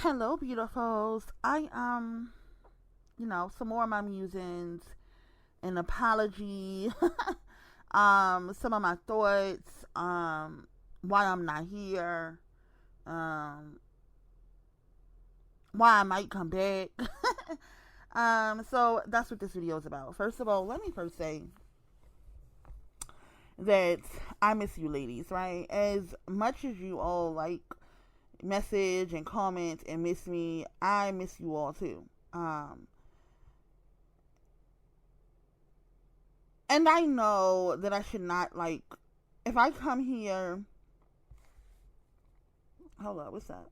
Hello, beautifuls. Some more of my musings, an apology, some of my thoughts, why I'm not here, um, why I might come back. So that's what this video is about. First of all, let me first say that I miss you ladies, right? As much as you all like message and comment and miss me, I miss you all too. And I know that I should not like if I come here. Hold on, what's that?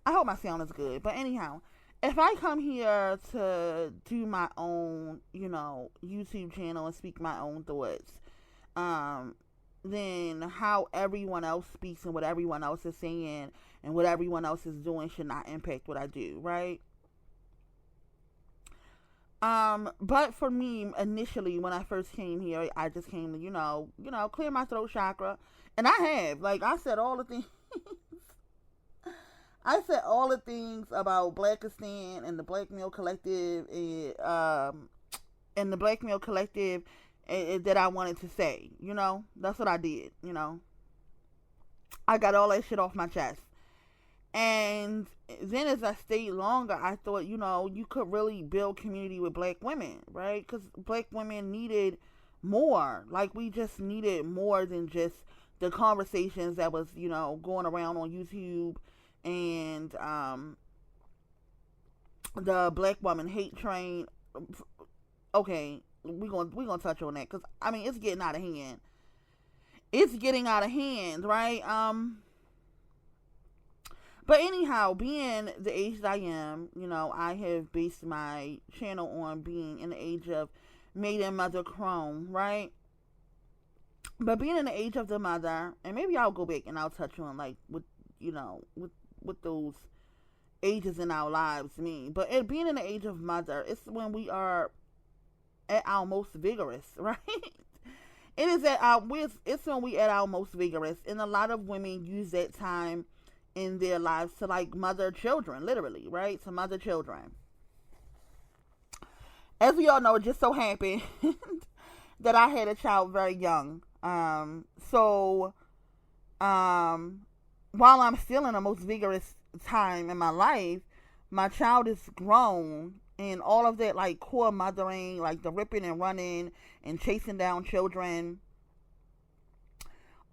I hope my sound is good. But anyhow, if I come here to do my own, YouTube channel and speak my own thoughts, um, then how everyone else speaks and what everyone else is saying and what everyone else is doing should not impact what I do, right? But for me, initially when I first came here, I just came to, clear my throat chakra. And I have. Like I said all the things I said all the things about Blackistan and the Black Male Collective and the Black Male Collective that I wanted to say, That's what I did. I got all that shit off my chest. And then as I stayed longer, I thought, you could really build community with black women, right? Because black women needed more. Like, we just needed more than just the conversations that was, going around on YouTube and the black woman hate train. Okay, we gonna touch on that because I mean it's getting out of hand. It's getting out of hand, right? But anyhow, being the age that I am, I have based my channel on being in the age of maiden mother crone, right? But being in the age of the mother, and maybe I'll go back and I'll touch on like what those ages in our lives mean. But being in the age of mother, it's when we are at our most vigorous, right? It is it's when we at our most vigorous, and a lot of women use that time in their lives to like mother children, literally, right? To mother children. As we all know, it just so happened that I had a child very young. So while I'm still in the most vigorous time in my life, my child is grown and all of that like core mothering, like the ripping and running and chasing down children,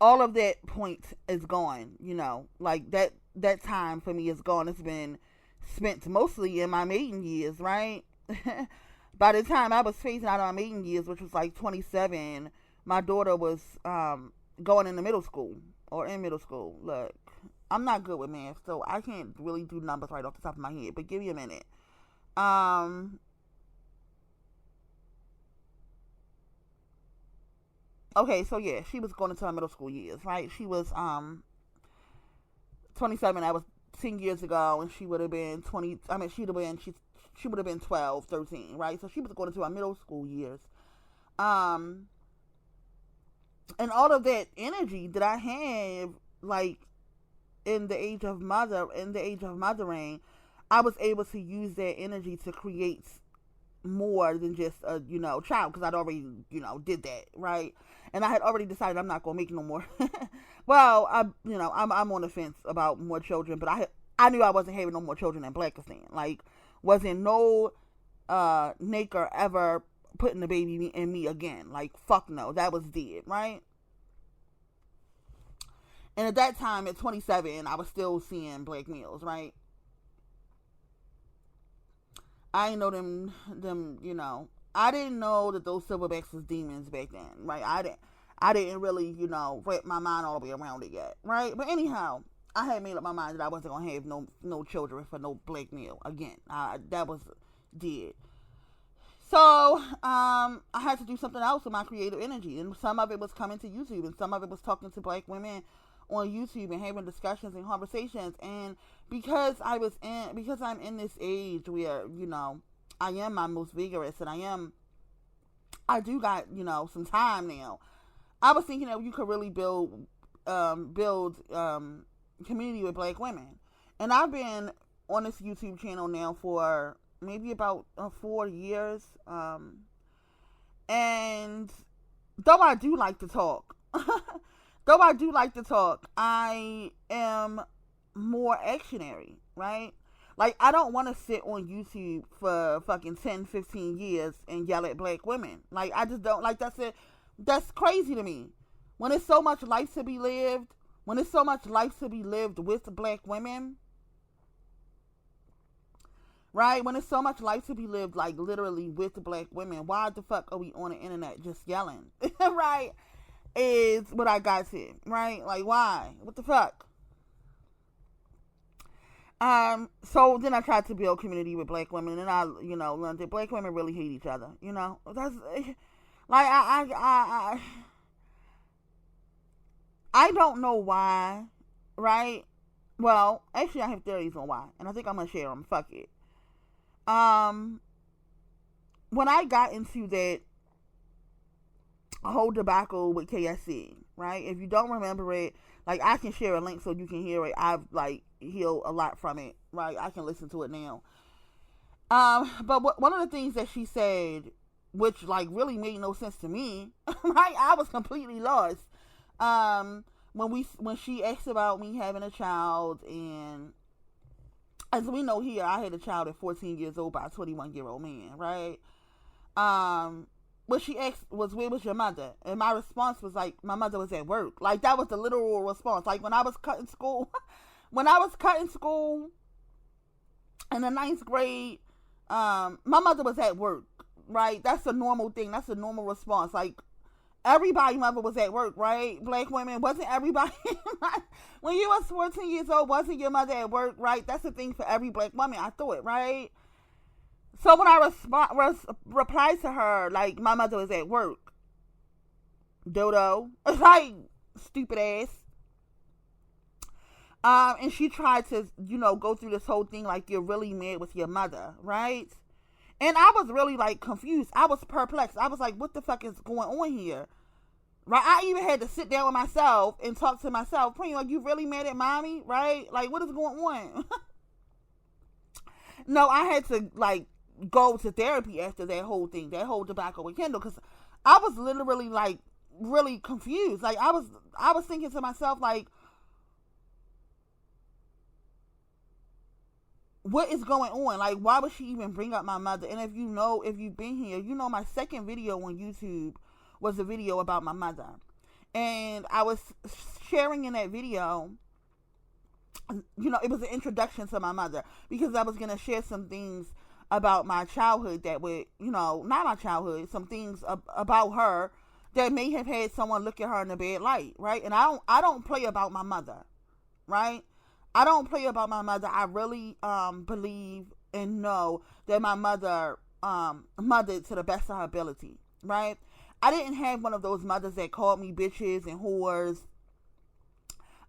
all of that point is gone, like that time for me is gone. It's been spent mostly in my maiden years, right? By the time I was phasing out of my maiden years, which was like 27, my daughter was going into middle school or in middle school. Look, I'm not good with math, so I can't really do numbers right off the top of my head, but give me a minute. Okay, so yeah, she was going into her middle school years, right? She was 27. That was 10 years ago, and she would have been 20. I mean, she would have been 12, 13, right? So she was going into her middle school years. Um, and all of that energy that I have, like in the age of mothering, I was able to use that energy to create more than just a child because I'd already did that, right? And I had already decided I'm not gonna make no more. Well, I'm on the fence about more children, but I knew I wasn't having no more children in Blackistan. Like, wasn't no Naker ever putting the baby in me again. Like, fuck no, that was dead, right? And at that time, at 27, I was still seeing black males, right? I didn't know I didn't know that those silverbacks was demons back then, right? I didn't really, wrap my mind all the way around it yet, right? But anyhow, I had made up my mind that I wasn't gonna have no children for no black male again. That was dead. So I had to do something else with my creative energy, and some of it was coming to YouTube, and some of it was talking to black women on YouTube and having discussions and conversations. And because I'm in this age where I am my most vigorous, and I do got some time now. I was thinking that you could really build community with black women. And I've been on this YouTube channel now for maybe about 4 years. And though I do like to talk, I am more actionary, right? Like, I don't want to sit on YouTube for fucking 10, 15 years and yell at black women. Like, I just don't, like, that's it. That's crazy to me. When there's so much life to be lived, with black women, right? When there's so much life to be lived, like, literally with black women, why the fuck are we on the internet just yelling? Right? Is what I got to, right? Like, why? What the fuck? So then I tried to build community with black women, and I, learned that black women really hate each other. That's like, I don't know why, right? Well, actually, I have theories on why, and I think I'm gonna share them. Fuck it. When I got into that whole debacle with KSC, right? If you don't remember it, like, I can share a link so you can hear it. I've, like, healed a lot from it, right? I can listen to it now. But one of the things that she said, which, like, really made no sense to me, right? I was completely lost. When she asked about me having a child, and as we know here, I had a child at 14 years old by a 21-year-old man, right? What she asked was, where was your mother? And my response was, like, my mother was at work. Like, that was the literal response. Like, when I was cutting school, in the 9th grade, my mother was at work, right? That's a normal thing. That's a normal response. Like, everybody's mother was at work, right? Black women, wasn't everybody? When you was 14 years old, wasn't your mother at work, right? That's a thing for every black woman, I thought, right? So when I replied to her, like, my mother was at work, dodo, like, stupid ass. And she tried to, go through this whole thing like, you're really mad with your mother, right? And I was really, like, confused. I was perplexed. I was like, what the fuck is going on here? Right? I even had to sit down with myself and talk to myself. Like, you really mad at mommy? Right? Like, what is going on? No, I had to, like, go to therapy after that whole thing, that whole debacle with Kendall, because I was literally, like, really confused. Like, I was thinking to myself, like, what is going on? Like, why would she even bring up my mother? And if you've been here, my second video on YouTube was a video about my mother. And I was sharing in that video, it was an introduction to my mother, because I was going to share some things about my childhood that would, not my childhood, some things about her that may have had someone look at her in a bad light, right? And I don't play about my mother, right? I don't play about my mother. I really believe and know that my mother mothered to the best of her ability, right? I didn't have one of those mothers that called me bitches and whores.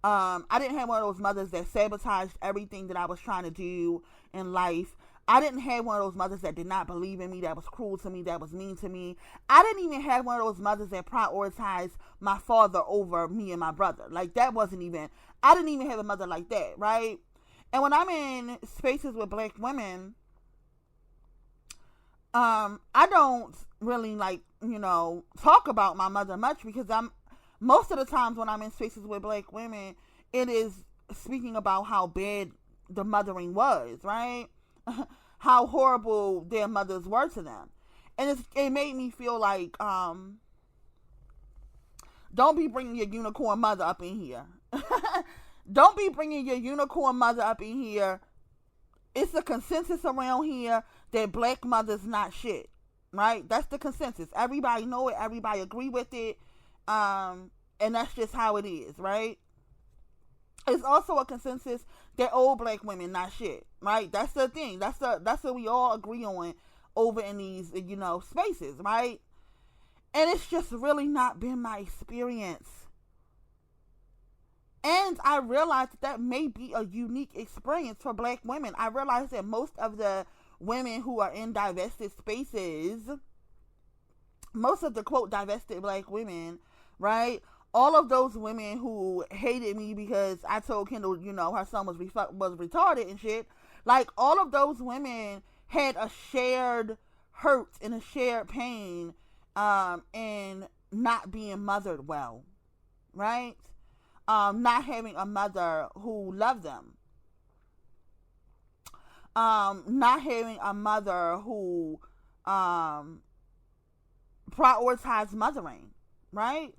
I didn't have one of those mothers that sabotaged everything that I was trying to do in life. I didn't have one of those mothers that did not believe in me, that was cruel to me, that was mean to me. I didn't even have one of those mothers that prioritized my father over me and my brother. Like, that wasn't even, I didn't even have a mother like that, right? And when I'm in spaces with black women, I don't really, like, talk about my mother much, because most of the times when I'm in spaces with black women, it is speaking about how bad the mothering was, right? How horrible their mothers were to them. And it made me feel like, don't be bringing your unicorn mother up in here. Don't be bringing your unicorn mother up in here. It's a consensus around here that black mothers not shit, right? That's the consensus. Everybody know it. Everybody agree with it. And that's just how it is, right? It's also a consensus that old black women not shit, right? That's the thing. That's what we all agree on over in these, spaces, right? And it's just really not been my experience. And I realized that may be a unique experience for black women. I realized that most of the women who are in divested spaces, most of the quote divested black women, right, all of those women who hated me because I told Kendall, her son was retarded and shit, like, all of those women had a shared hurt and a shared pain, in not being mothered well, right? Not having a mother who loved them, not having a mother who prioritized mothering, right?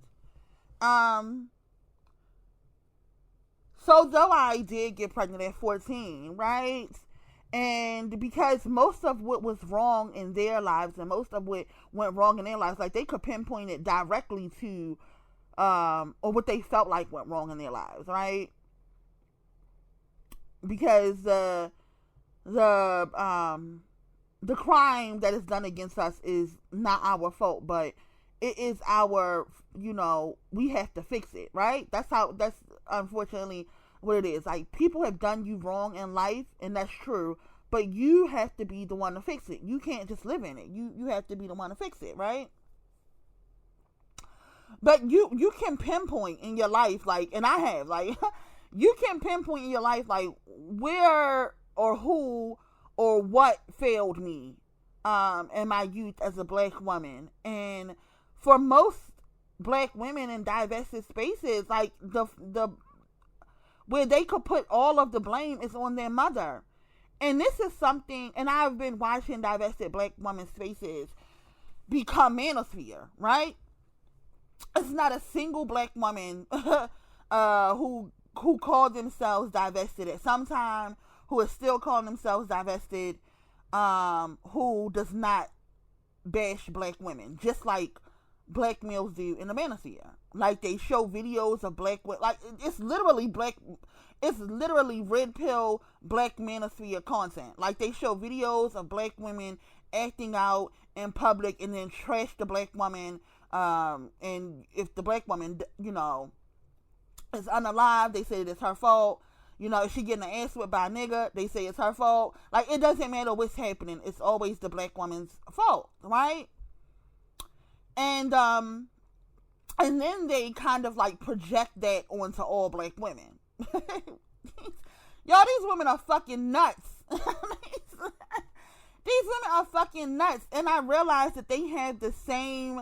So though I did get pregnant at 14, right? And because most of what was wrong in their lives and most of what went wrong in their lives, like, they could pinpoint it directly to, or what they felt like went wrong in their lives, right? Because the crime that is done against us is not our fault, but it is our, we have to fix it, right? That's unfortunately what it is. Like, people have done you wrong in life, and that's true, but you have to be the one to fix it. You can't just live in it. You have to be the one to fix it, right? But you can pinpoint in your life, like, and I have, like, you can pinpoint in your life, like, where or who or what failed me in my youth as a black woman. And for most black women in divested spaces, like, the where they could put all of the blame is on their mother. And this is something, and I've been watching divested black women spaces become manosphere, right? It's not a single black woman who called themselves divested at some time, who is still calling themselves divested, who does not bash black women, just like black males do in the manosphere. Like, they show videos of black women, like, it's literally red pill black manosphere content. Like, they show videos of black women acting out in public and then trash the black woman, and if the black woman, is unalive, they say it's her fault. If she getting her ass whipped by a nigga, they say it's her fault. Like, it doesn't matter what's happening, it's always the black woman's fault, right? And then they kind of, like, project that onto all black women. Y'all, these women are fucking nuts. These women are fucking nuts. And I realized that they have the same,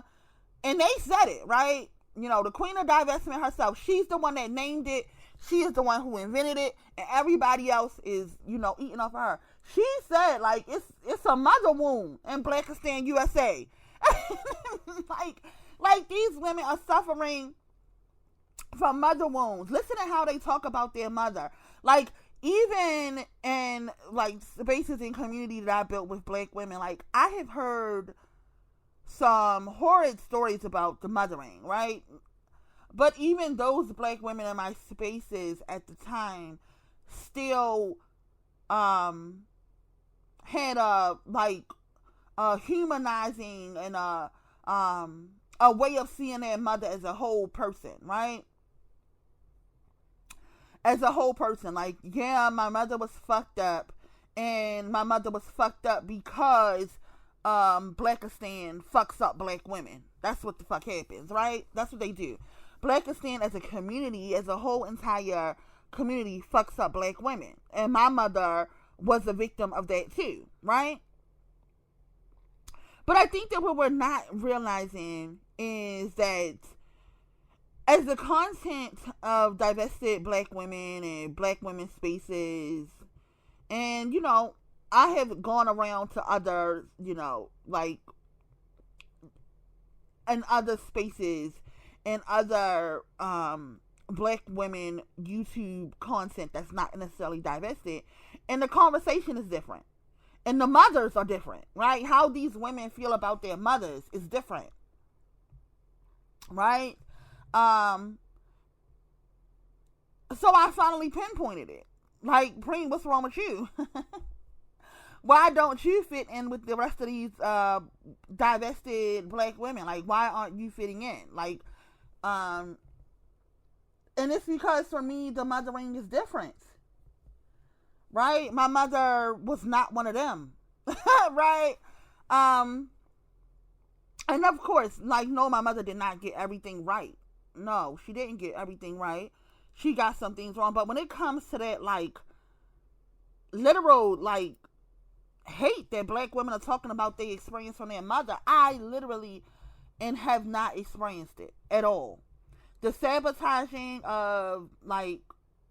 and they said it, right? The queen of divestment herself, she's the one that named it. She is the one who invented it, and everybody else is, eating off of her. She said, like, it's a mother wound in Blackistan, USA. like these women are suffering from mother wounds. Listen to how they talk about their mother. Like, even in, like, spaces and community that I built with black women, like, I have heard some horrid stories about the mothering, right? But even those black women in my spaces at the time still had a humanizing and a way of seeing their mother as a whole person, right? As a whole person. Like, yeah, my mother was fucked up, and my mother was fucked up because Blackistan fucks up black women. That's what the fuck happens, right? That's what they do. Blackistan as a community, as a whole entire community, fucks up black women. And my mother was a victim of that too, right? But I think that what we're not realizing is that as the content of divested black women and black women's spaces, and, I have gone around to other, like, in other spaces and other black women YouTube content that's not necessarily divested, and the conversation is different, and the mothers are different, right? How these women feel about their mothers is different, right? So I finally pinpointed it. Like, Preem, what's wrong with you? Why don't you fit in with the rest of these divested black women? Like, why aren't you fitting in? Like, and it's because for me, the mothering is different, right? My mother was not one of them, right? And of course, like, no, my mother did not get everything right, No, she didn't get everything right. She got some things wrong. But when it comes to that, like, literal, like, hate that black women are talking about they experience from their mother, I literally and have not experienced it at all. The sabotaging of, like,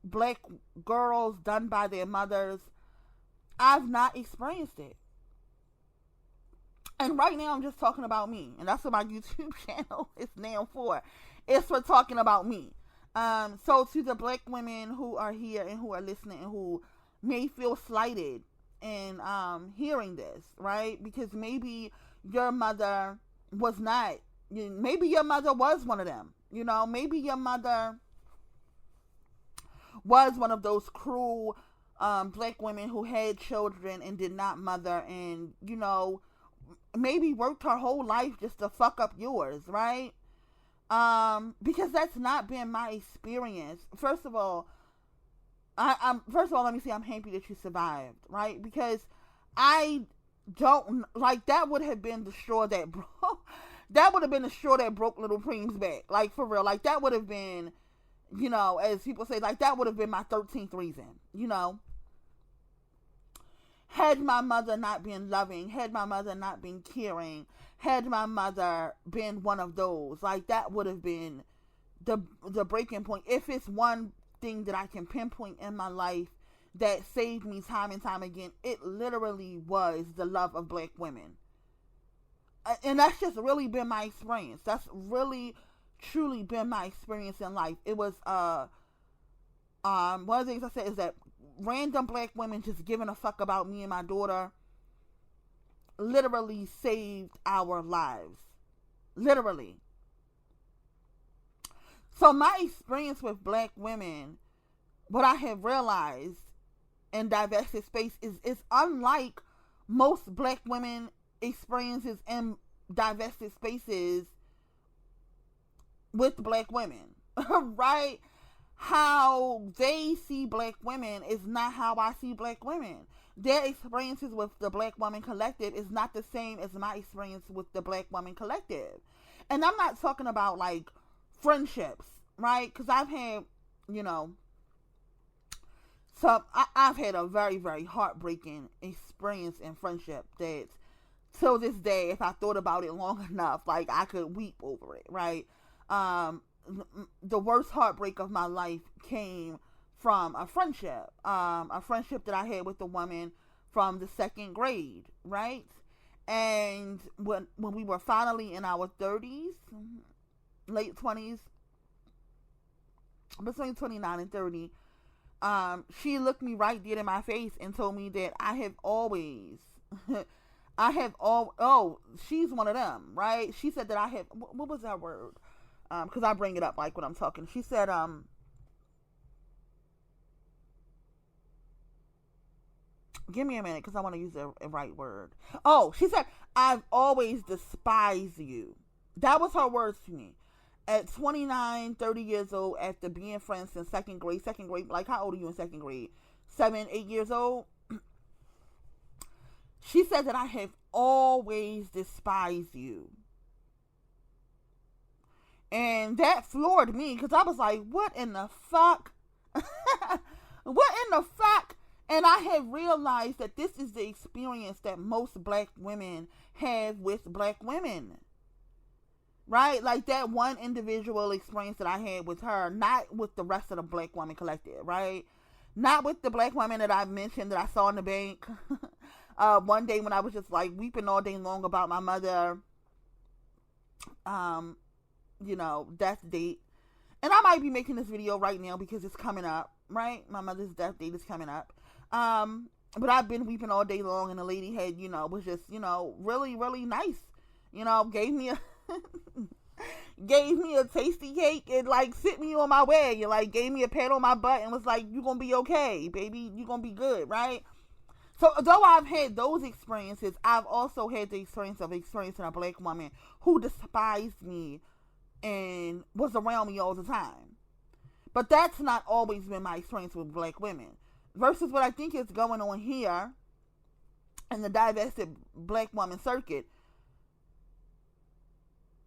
black girls done by their mothers, I've not experienced it. And right now I'm just talking about me. And that's what my YouTube channel is now for. It's for talking about me. So to the black women who are here and who are listening and who may feel slighted in hearing this, right? Because maybe your mother was not, maybe your mother was one of them. Maybe your mother was one of those cruel black women who had children and did not mother, and maybe worked her whole life just to fuck up yours, right? Because that's not been my experience. First of all, let me say I'm happy that you survived, right? Because I don't, like, that would have been the straw that broke. That would have been the straw that broke Little Preem's back. Like, for real. Like, that would have been, as people say, like, that would have been my 13th reason, Had my mother not been loving, had my mother not been caring, had my mother been one of those, like, that would have been the breaking point. If it's one thing that I can pinpoint in my life that saved me time and time again, it literally was the love of black women. And that's just really been my experience. That's really, truly been my experience in life. It was, one of the things I said is that random black women just giving a fuck about me and my daughter literally saved our lives. Literally. So my experience with black women, what I have realized in divested space is unlike most black women experiences in divested spaces with black women, right? How they see black women is not how I see black women. Their experiences with the Black Woman Collective is not the same as my experience with the Black Woman Collective. And I'm not talking about, like, friendships, right? Because I've had, I've had a very, very heartbreaking experience in friendship that till this day, if I thought about it long enough, like, I could weep over it, right? The worst heartbreak of my life came from a friendship that I had with a woman from the second grade, right? And when we were finally in our 30s, late 20s, between 29 and 30, she looked me right dead in my face and told me that I have always, she's one of them, right? She said that I have, what was that word? Because I bring it up, like, when I'm talking. She said, give me a minute, because I want to use the right word. Oh, she said, I've always despised you. That was her words to me. At 29, 30 years old, after being friends since second grade, like, how old are you in second grade? 7, 8 years old? She said that I have always despised you. And that floored me, because I was like, what in the fuck? What in the fuck? And I have realized that this is the experience that most black women have with black women. Right? Like, that one individual experience that I had with her, not with the rest of the Black Woman Collective, right? Not with the black woman that I mentioned that I saw in the bank. One day when I was just, like, weeping all day long about my mother. Death date. And I might be making this video right now because it's coming up, right? My mother's death date is coming up. But I've been weeping all day long, and the lady had, was just, really, really nice. Gave me a tasty cake and, like, sent me on my way, and, like, gave me a pat on my butt and was like, you gonna be okay, baby, you gonna be good, right? So though I've had those experiences, I've also had the experience of experiencing a black woman who despised me and was around me all the time. But that's not always been my experience with black women. Versus what I think is going on here in the divested black woman circuit,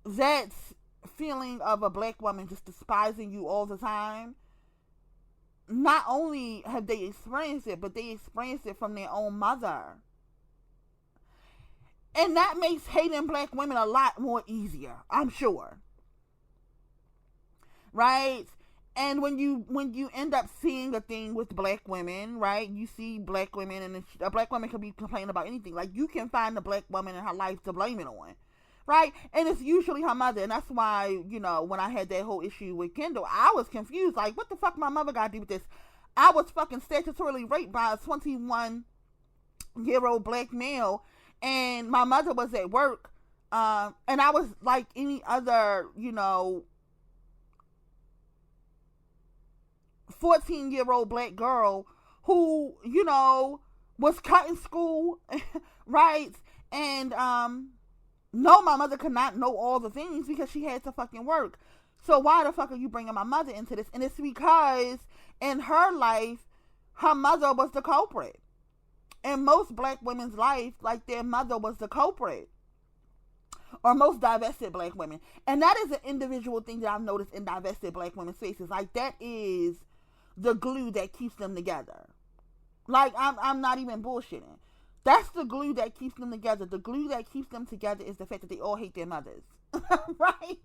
that's feeling of a black woman just despising you all the time, not only have they experienced it, but they experienced it from their own mother. And that makes hating black women a lot more easier, I'm sure. Right? And when you end up seeing a thing with black women, right? You see black women, and a black woman can be complaining about anything. Like, you can find a black woman in her life to blame it on. Right? And it's usually her mother. And that's why, when I had that whole issue with Kendall, I was confused. Like, what the fuck my mother got to do with this? I was fucking statutorily raped by a 21-year-old black male, and my mother was at work, and I was like any other, 14-year-old black girl who, was cutting school, right? And, no, my mother could not know all the things because she had to fucking work. So why the fuck are you bringing my mother into this? And it's because in her life, her mother was the culprit. In most black women's life, like, their mother was the culprit. Or most divested black women. And that is an individual thing that I've noticed in divested black women's faces. Like, that is the glue that keeps them together. Like, I'm not even bullshitting. That's the glue that keeps them together. The glue that keeps them together is the fact that they all hate their mothers. Right?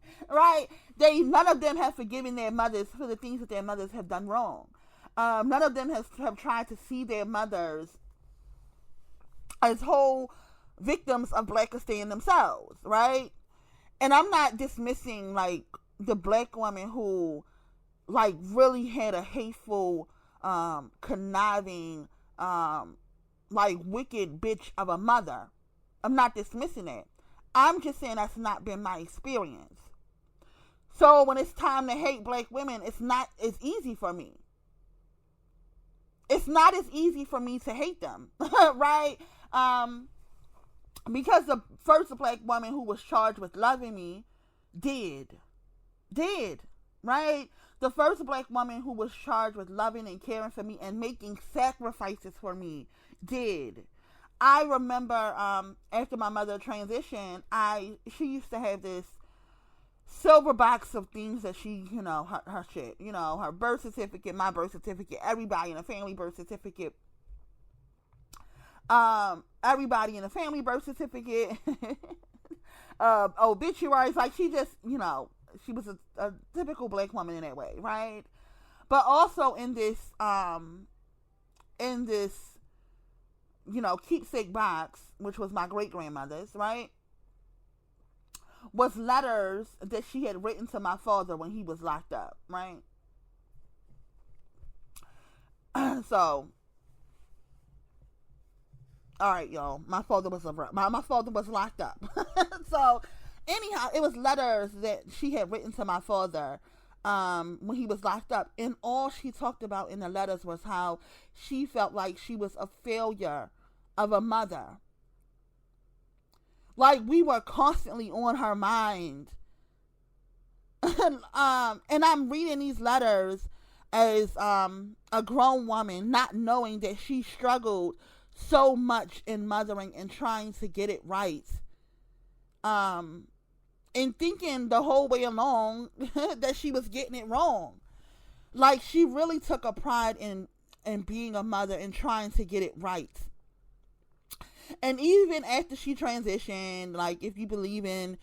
None of them have forgiven their mothers for the things that their mothers have done wrong. None of them have tried to see their mothers as whole victims of blackistan themselves, right? And I'm not dismissing, like, the black woman who, like, really had a hateful, conniving, like, wicked bitch of a mother. I'm not dismissing that. I'm just saying that's not been my experience. So when it's time to hate black women, it's not as easy for me. It's not as easy for me to hate them, right? Because the first black woman who was charged with loving me did, right? The first black woman who was charged with loving and caring for me and making sacrifices for me did. I remember after my mother transitioned, she used to have this silver box of things that she, her shit, her birth certificate, my birth certificate, everybody in the family birth certificate. Everybody in the family birth certificate, obituaries, like, she just, she was a typical black woman in that way, right? But also in this, keepsake box, which was my great grandmother's, right, was letters that she had written to my father when he was locked up, right? So, all right, y'all. My father was locked up. So, anyhow, it was letters that she had written to my father when he was locked up, and all she talked about in the letters was how she felt like she was a failure of a mother. Like, we were constantly on her mind. And I'm reading these letters as a grown woman, not knowing that she struggled so much in mothering and trying to get it right. And thinking the whole way along that she was getting it wrong. Like, she really took a pride in being a mother and trying to get it right. And even after she transitioned, like, if you believe in,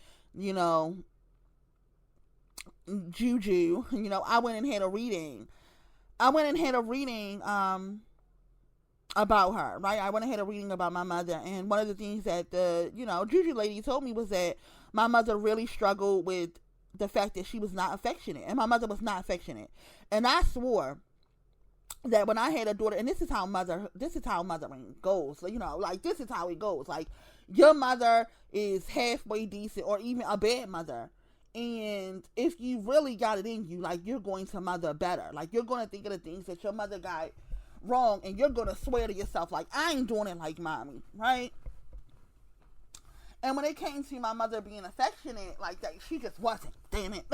juju, I went and had a reading. About her, right? I went and had a reading about my mother, and one of the things that the, juju lady told me was that my mother really struggled with the fact that she was not affectionate, and my mother was not affectionate. And I swore that when I had a daughter, and this is how mothering goes, like, this is how it goes. Like, your mother is halfway decent or even a bad mother, and if you really got it in you, like, you're going to mother better. Like, you're going to think of the things that your mother got wrong, and you're going to swear to yourself, like, I ain't doing it like mommy, right? And when it came to my mother being affectionate like that, she just wasn't. Damn it.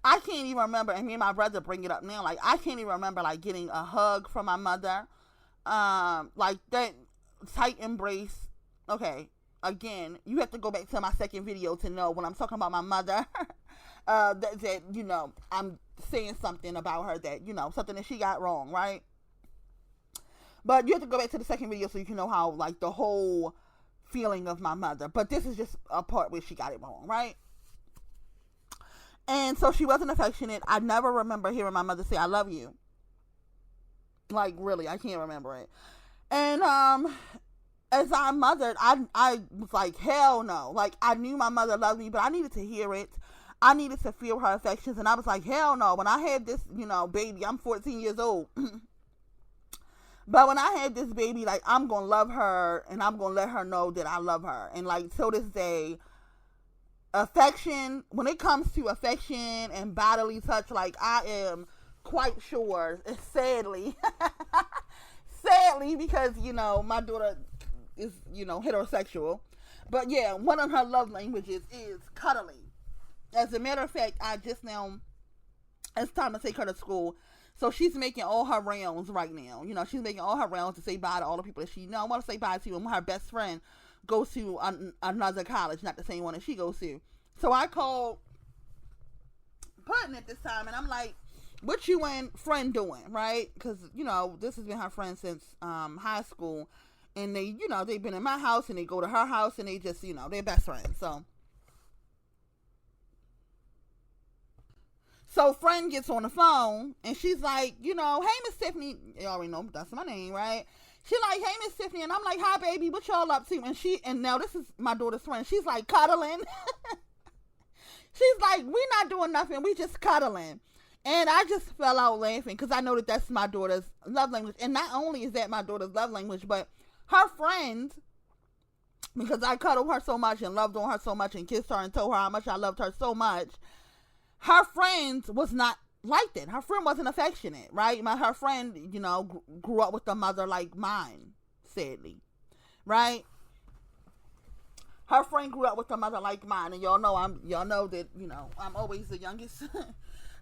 I can't even remember, and me and my brother bring it up now, like, I can't even remember, like, getting a hug from my mother. Like, that tight embrace. Okay, again, you have to go back to my second video to know when I'm talking about my mother. that I'm saying something about her that something that she got wrong, right? But you have to go back to the second video so you can know how, like, the whole feeling of my mother. But this is just a part where she got it wrong, right? And so she wasn't affectionate. I never remember hearing my mother say, "I love you." Like, really, I can't remember it. And as I mothered, I was like, hell no. Like, I knew my mother loved me, but I needed to hear it. I needed to feel her affections. And I was like, hell no. When I had this, baby, I'm 14 years old. But when I had this baby, like, I'm going to love her, and I'm going to let her know that I love her. And, like, till this day, affection, when it comes to affection and bodily touch, like, I am quite sure, sadly, because, my daughter is, heterosexual. But, yeah, one of her love languages is cuddling. As a matter of fact, I just now, it's time to take her to school. So she's making all her rounds right now. She's making all her rounds to say bye to all the people that she want to say bye to. And her best friend goes to another college, not the same one that she goes to. So I called Puttin at this time, and I'm like, what you and friend doing, right? Because, this has been her friend since high school. And they, they've been in my house, and they go to her house, and they just, they're best friends. So friend gets on the phone, and she's like, hey, Miss Tiffany. You already know that's my name, right? She's like, hey, Miss Tiffany. And I'm like, hi, baby. What y'all up to? And now this is my daughter's friend. She's like, cuddling. She's like, we not doing nothing. We just cuddling. And I just fell out laughing because I know that that's my daughter's love language. And not only is that my daughter's love language, but her friend, because I cuddled her so much and loved on her so much and kissed her and told her how much I loved her so much, her friend was not like that. Her friend wasn't affectionate, right? Her friend, grew up with a mother like mine, sadly, right? Her friend grew up with a mother like mine, and y'all know that I'm always the youngest,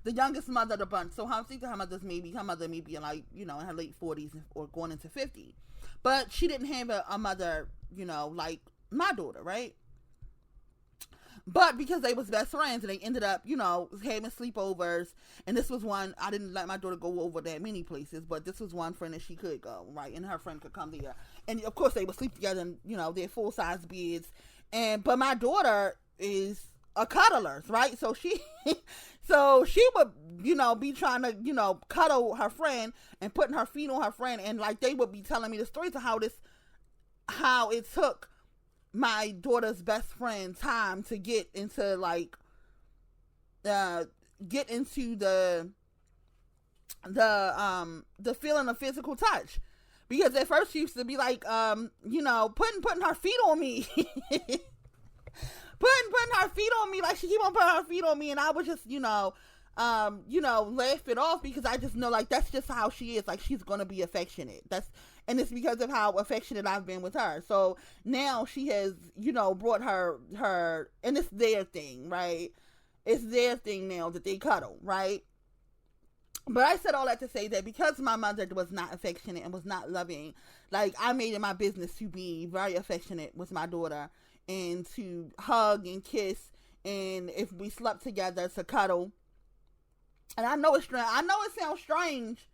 the youngest mother of the bunch. So I think that her mother may be like in her late 40s or going into 50, but she didn't have a mother like my daughter, right? But because they was best friends and they ended up, having sleepovers, and this was one, I didn't let my daughter go over that many places, but this was one friend that she could go, right? And her friend could come there. And of course they would sleep together in, their full-size beds. But my daughter is a cuddler, right? So she would, be trying to, cuddle her friend and putting her feet on her friend. And like, they would be telling me the stories of how it took my daughter's best friend time to get into the feeling of physical touch, because at first she used to be like putting her feet on me putting her feet on me, like she keep on putting her feet on me, and I was just laugh it off, because I just know, like, that's just how she is. Like, she's gonna be affectionate. And it's because of how affectionate I've been with her. So now she has, brought her, and it's their thing, right? It's their thing now that they cuddle, right? But I said all that to say that because my mother was not affectionate and was not loving, like, I made it my business to be very affectionate with my daughter and to hug and kiss, and if we slept together, to cuddle. And I know it's strange. I know it sounds strange,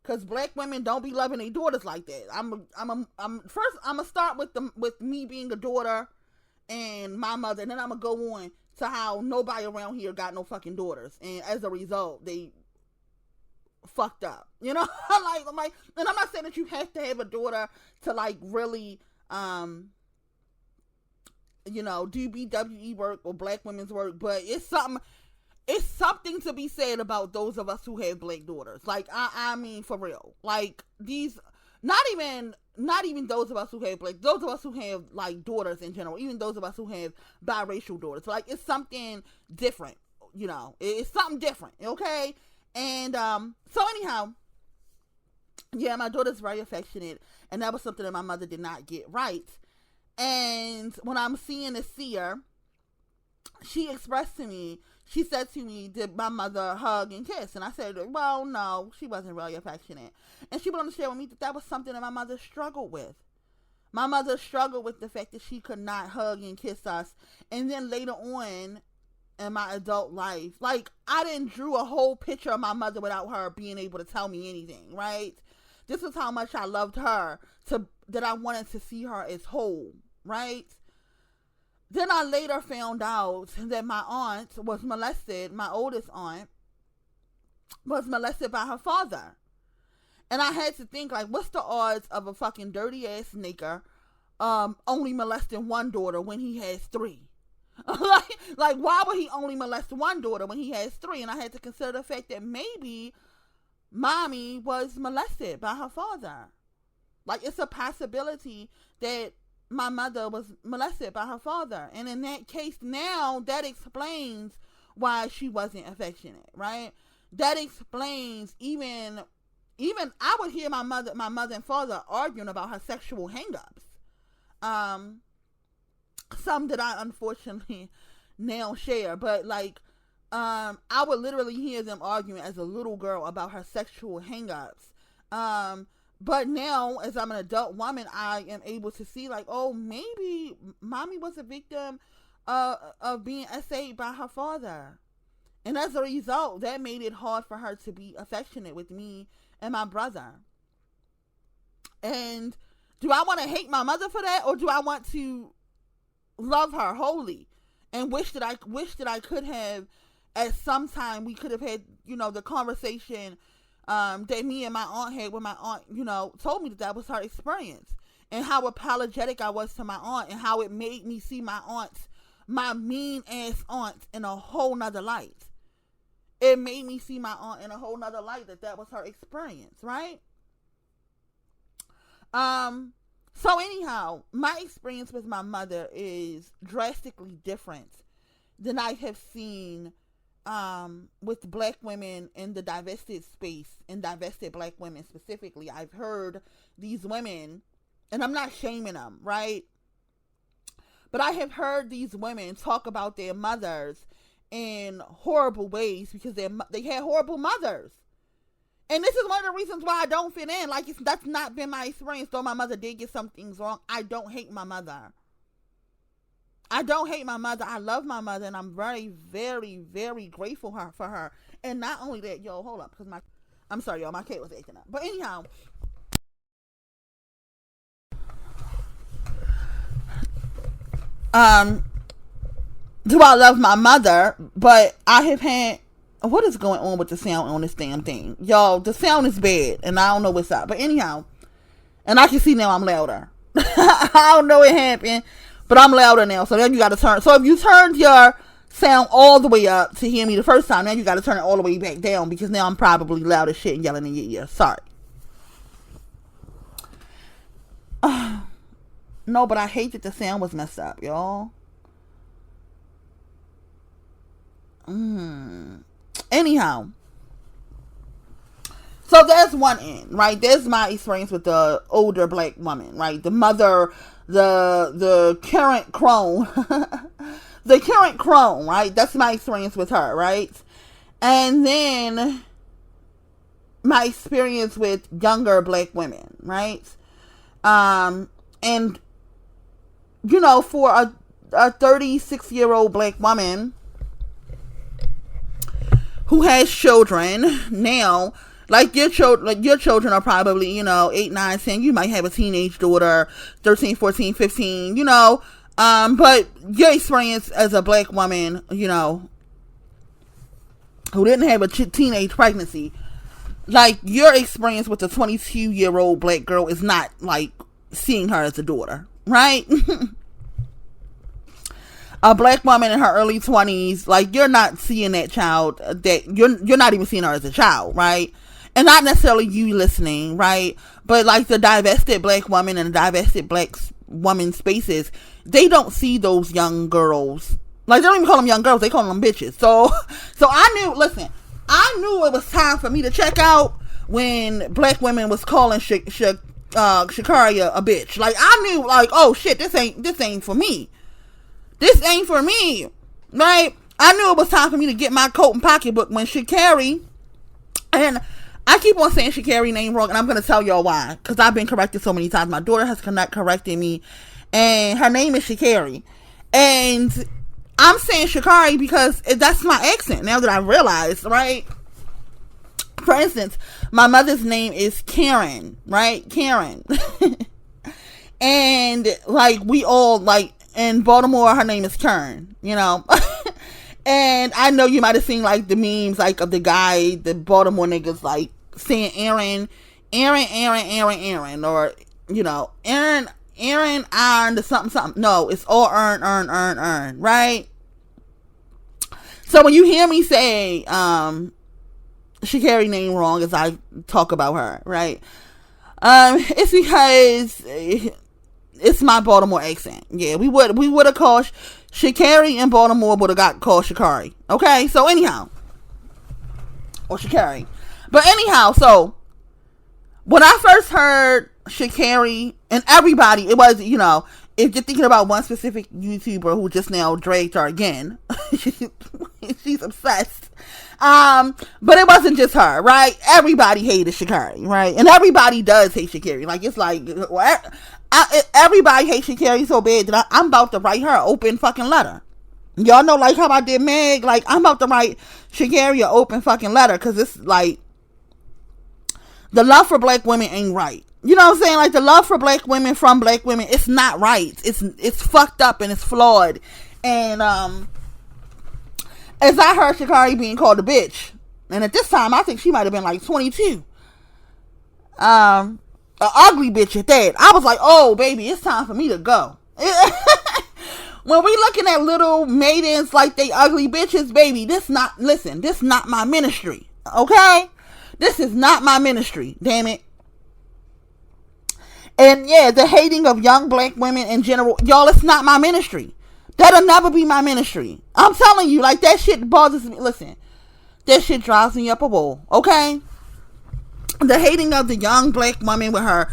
because black women don't be loving their daughters like that. I'm gonna start with me being a daughter and my mother, and then I'm gonna go on to how nobody around here got no fucking daughters, and as a result, they fucked up. I'm like, and I'm not saying that you have to have a daughter to, like, really, do BWE work or black women's work, but it's something to be said about those of us who have black daughters. Like, I mean, for real. Like, these, not even those of us who have those of us who have, like, daughters in general, even those of us who have biracial daughters. Like, it's something different, it's something different, okay? And, so anyhow, yeah, my daughter's very affectionate, and that was something that my mother did not get right. And when I'm seeing a seer, she expressed to me, she said to me, did my mother hug and kiss? And I said, well, no, she wasn't really affectionate. And she went on to share with me that was something that my mother struggled with. My mother struggled with the fact that she could not hug and kiss us. And then later on, in my adult life. Like, I didn't drew a whole picture of my mother without her being able to tell me anything, right? This is how much I loved her, that I wanted to see her as whole, right? Then I later found out that my aunt was molested. My oldest aunt was molested by her father. And I had to think, like, what's the odds of a fucking dirty ass nigger only molesting one daughter when he has three? like, why would he only molest one daughter when he has three? And I had to consider the fact that maybe mommy was molested by her father. Like, it's a possibility that my mother was molested by her father. And in that case, now that explains why she wasn't affectionate, right? That explains even I would hear my mother and father arguing about her sexual hangups. Some that I unfortunately now share, but like, I would literally hear them arguing as a little girl about her sexual hangups. But now, as I'm an adult woman, I am able to see, like, oh, maybe mommy was a victim of being essayed by her father. And as a result, that made it hard for her to be affectionate with me and my brother. And do I want to hate my mother for that, or do I want to love her wholly and wish that I could have, at some time, we could have had, the conversation that me and my aunt had, when my aunt, told me that was her experience, and how apologetic I was to my aunt, and how it made me see my mean ass aunt in a whole nother light. It made me see my aunt in a whole nother light, that was her experience, right? So anyhow, my experience with my mother is drastically different than I have seen with black women in the divested space, and divested black women specifically. I've heard these women, and I'm not shaming them, right? But I have heard these women talk about their mothers in horrible ways because they had horrible mothers. And this is one of the reasons why I don't fit in. Like, that's not been my experience. Though my mother did get some things wrong, I don't hate my mother. I don't hate my mother. I love my mother, and I'm very, very, very grateful for her. And not only that, hold up, because I'm sorry, y'all, my cat was acting up. But anyhow, do I love my mother? But I have had, what is going on with the sound on this damn thing? Y'all, the sound is bad, and I don't know what's up. But anyhow, and I can see now I'm louder. I don't know what happened, but I'm louder now. So then you got to turn. So if you turned your sound all the way up to hear me the first time, now you got to turn it all the way back down, because now I'm probably loud as shit and yelling in your ear. Sorry. No, but I hate that the sound was messed up, y'all. Anyhow, so there's one end, right? There's my experience with the older black woman, right? The mother, the current crone, the current crone, right? That's my experience with her, right? And then my experience with younger black women, right? And for a 36-year-old black woman who has children now, like your children are probably, 8, 9, 10. You might have a teenage daughter, 13, 14, 15, but your experience as a black woman, who didn't have a teenage pregnancy, like, your experience with a 22-year-old black girl is not like seeing her as a daughter, right? A black woman in her early 20s, like, you're not seeing that child, that you're not even seeing her as a child, right? And not necessarily you listening, right? But like the divested black woman and the divested black woman spaces, they don't see those young girls. Like, they don't even call them young girls, they call them bitches. So I knew it was time for me to check out when black women was calling Shakaria a bitch. Like, I knew, like, oh shit, this ain't for me. This ain't for me, right? I knew it was time for me to get my coat and pocketbook when Shakari, and I keep on saying Shakari name wrong, and I'm going to tell y'all why, because I've been corrected so many times. My daughter has corrected me, and her name is Shakari. And I'm saying Shikari because that's my accent now that I realized, right? For instance, my mother's name is Karen, right? Karen. And like we all like in Baltimore, her name is Kern, you know. And I know you might have seen like the memes like of the guy, the Baltimore niggas like saying Aaron, or you know, Aaron, iron or something. No, it's all earn, right? So when you hear me say Shikari name wrong as I talk about her, right? It's because it's my Baltimore accent. Yeah, we would have called Shikari in Baltimore would have got called Shikari. Okay, so anyhow, or Shikari, but anyhow, so when I first heard Shikari and everybody, it was, you know, if you're thinking about one specific YouTuber who just now dragged her again, she's obsessed. But it wasn't just her, right? Everybody hated Shikari, right? And everybody does hate Shikari. Like, it's like, everybody hates Shikari so bad that I'm about to write her an open fucking letter. Y'all know, like, how I did Meg? Like, I'm about to write Shikari an open fucking letter, because it's like, the love for black women ain't right. You know what I'm saying? Like, the love for black women from black women, it's not right. It's fucked up and it's flawed. And, as I heard Shikari being called a bitch, and at this time, I think she might have been like 22. An ugly bitch at that. I was like, oh, baby, it's time for me to go. When we looking at little maidens like they ugly bitches, baby, this not my ministry. Okay? This is not my ministry. Damn it. And yeah, the hating of young black women in general, y'all, it's not my ministry. That'll never be my ministry. I'm telling you, like, that shit bothers me. Listen, that shit drives me up a wall, okay? The hating of the young black woman with her,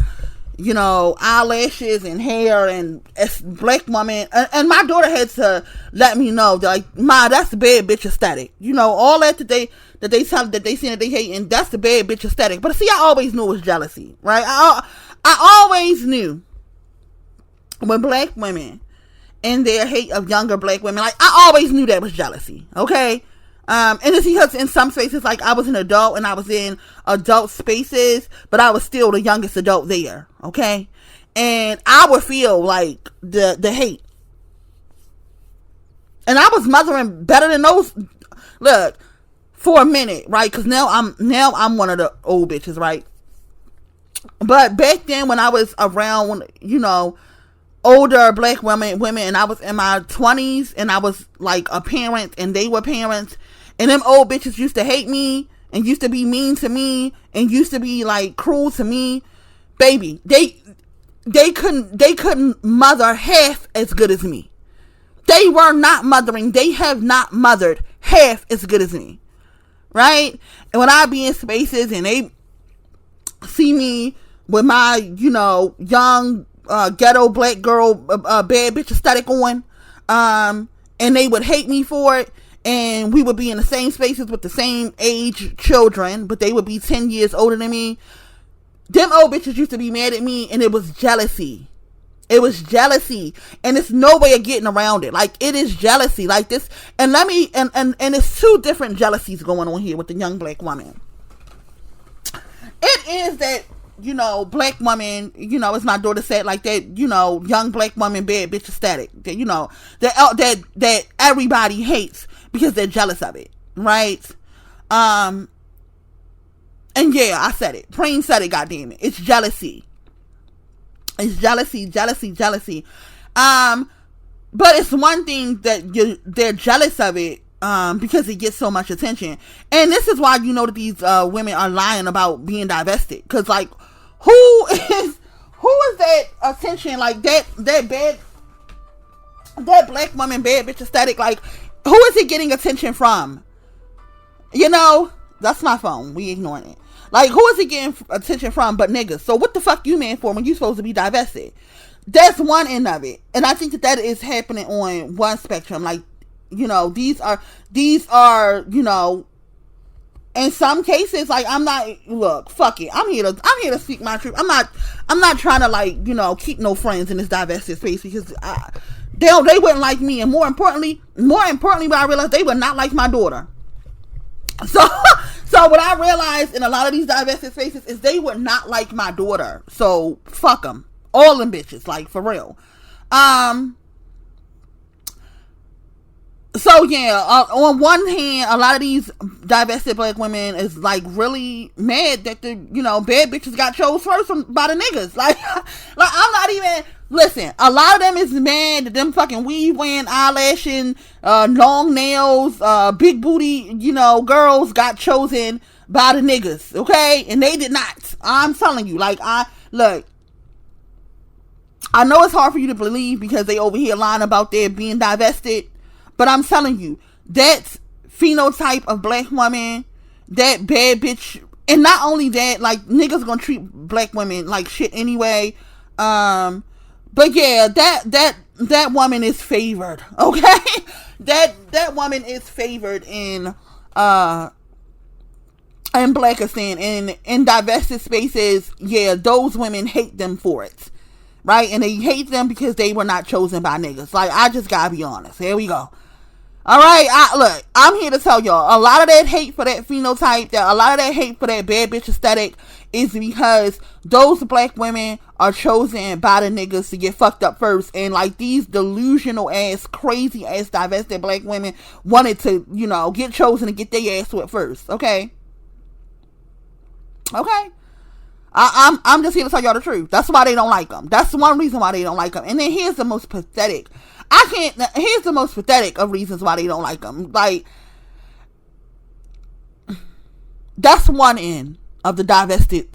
you know, eyelashes and hair and black woman. And my daughter had to let me know, like, Ma, that's the bad bitch aesthetic. You know, all that they saying that they hate, and that's the bad bitch aesthetic. But see, I always knew it was jealousy, right? I always knew when black women and their hate of younger black women, like, I always knew that was jealousy, okay? And it's because in some spaces, like, I was an adult and I was in adult spaces, but I was still the youngest adult there, okay? And I would feel like the hate. And I was mothering better than those. Look, for a minute, right? Because now I'm one of the old bitches, right? But back then, when I was around, you know, older black women, and I was in my 20s, and I was like a parent, and they were parents, and them old bitches used to hate me, and used to be mean to me, and used to be like cruel to me, baby. They couldn't mother half as good as me. They were not mothering. They have not mothered half as good as me, right? And when I be in spaces and they see me with my, you know, young ghetto black girl bad bitch aesthetic on, and they would hate me for it, and we would be in the same spaces with the same age children, but they would be 10 years older than me. Them old bitches used to be mad at me, and it was jealousy. It was jealousy, and there's no way of getting around it. Like, it is jealousy, like this. And and it's two different jealousies going on here with the young black woman. It is that, you know, black woman, you know, as my daughter said, like that, you know, young black woman bad bitch aesthetic, that, you know, that everybody hates because they're jealous of it, right? And yeah, I said it. Preen said it, goddammit. It's jealousy. It's jealousy. But it's one thing that they're jealous of it, because it gets so much attention. And this is why you know that these women are lying about being divested. Because, like, who is that attention, like, that black woman bad bitch aesthetic, like, who is it getting attention from? You know, that's my phone. We ignoring it. Like, who is it getting attention from but niggas? So what the fuck you man for when you supposed to be divested? That's one end of it. And I think that is happening on one spectrum. Like, you know, these are, you know, in some cases, like, look, fuck it. I'm here to speak my truth. I'm not trying to, like, you know, keep no friends in this divested space, because They wouldn't like me, and more importantly, what I realized, they would not like my daughter. So, so what I realized in a lot of these divested spaces is they would not like my daughter. So fuck them, all them bitches, like for real. So yeah, on one hand, a lot of these divested black women is like really mad that the bad bitches got chose first by the niggas. Like I'm not even. Listen, a lot of them is mad that them fucking weave wearing, eyelashing, long nails, big booty, girls got chosen by the niggas, okay? And they did not. I'm telling you, look, I know it's hard for you to believe because they over here lying about their being divested, but I'm telling you, that phenotype of black woman, that bad bitch, and not only that, like, niggas gonna treat black women like shit anyway, but yeah, that woman is favored, okay? That woman is favored in Blackistan, and in divested spaces. Yeah, those women hate them for it, right? And they hate them because they were not chosen by niggas. Like, I just gotta be honest. Here we go. All right, look, I'm here to tell y'all, a lot of that hate for that phenotype, a lot of that hate for that bad bitch aesthetic is because those black women are chosen by the niggas to get fucked up first. And like, these delusional ass, crazy ass divested black women wanted to, get chosen and get their ass whipped first. Okay. I'm just here to tell y'all the truth. That's why they don't like them. That's one reason why they don't like them. And then here's the most pathetic. Here's the most pathetic of reasons why they don't like them. Like, that's one end of the divested,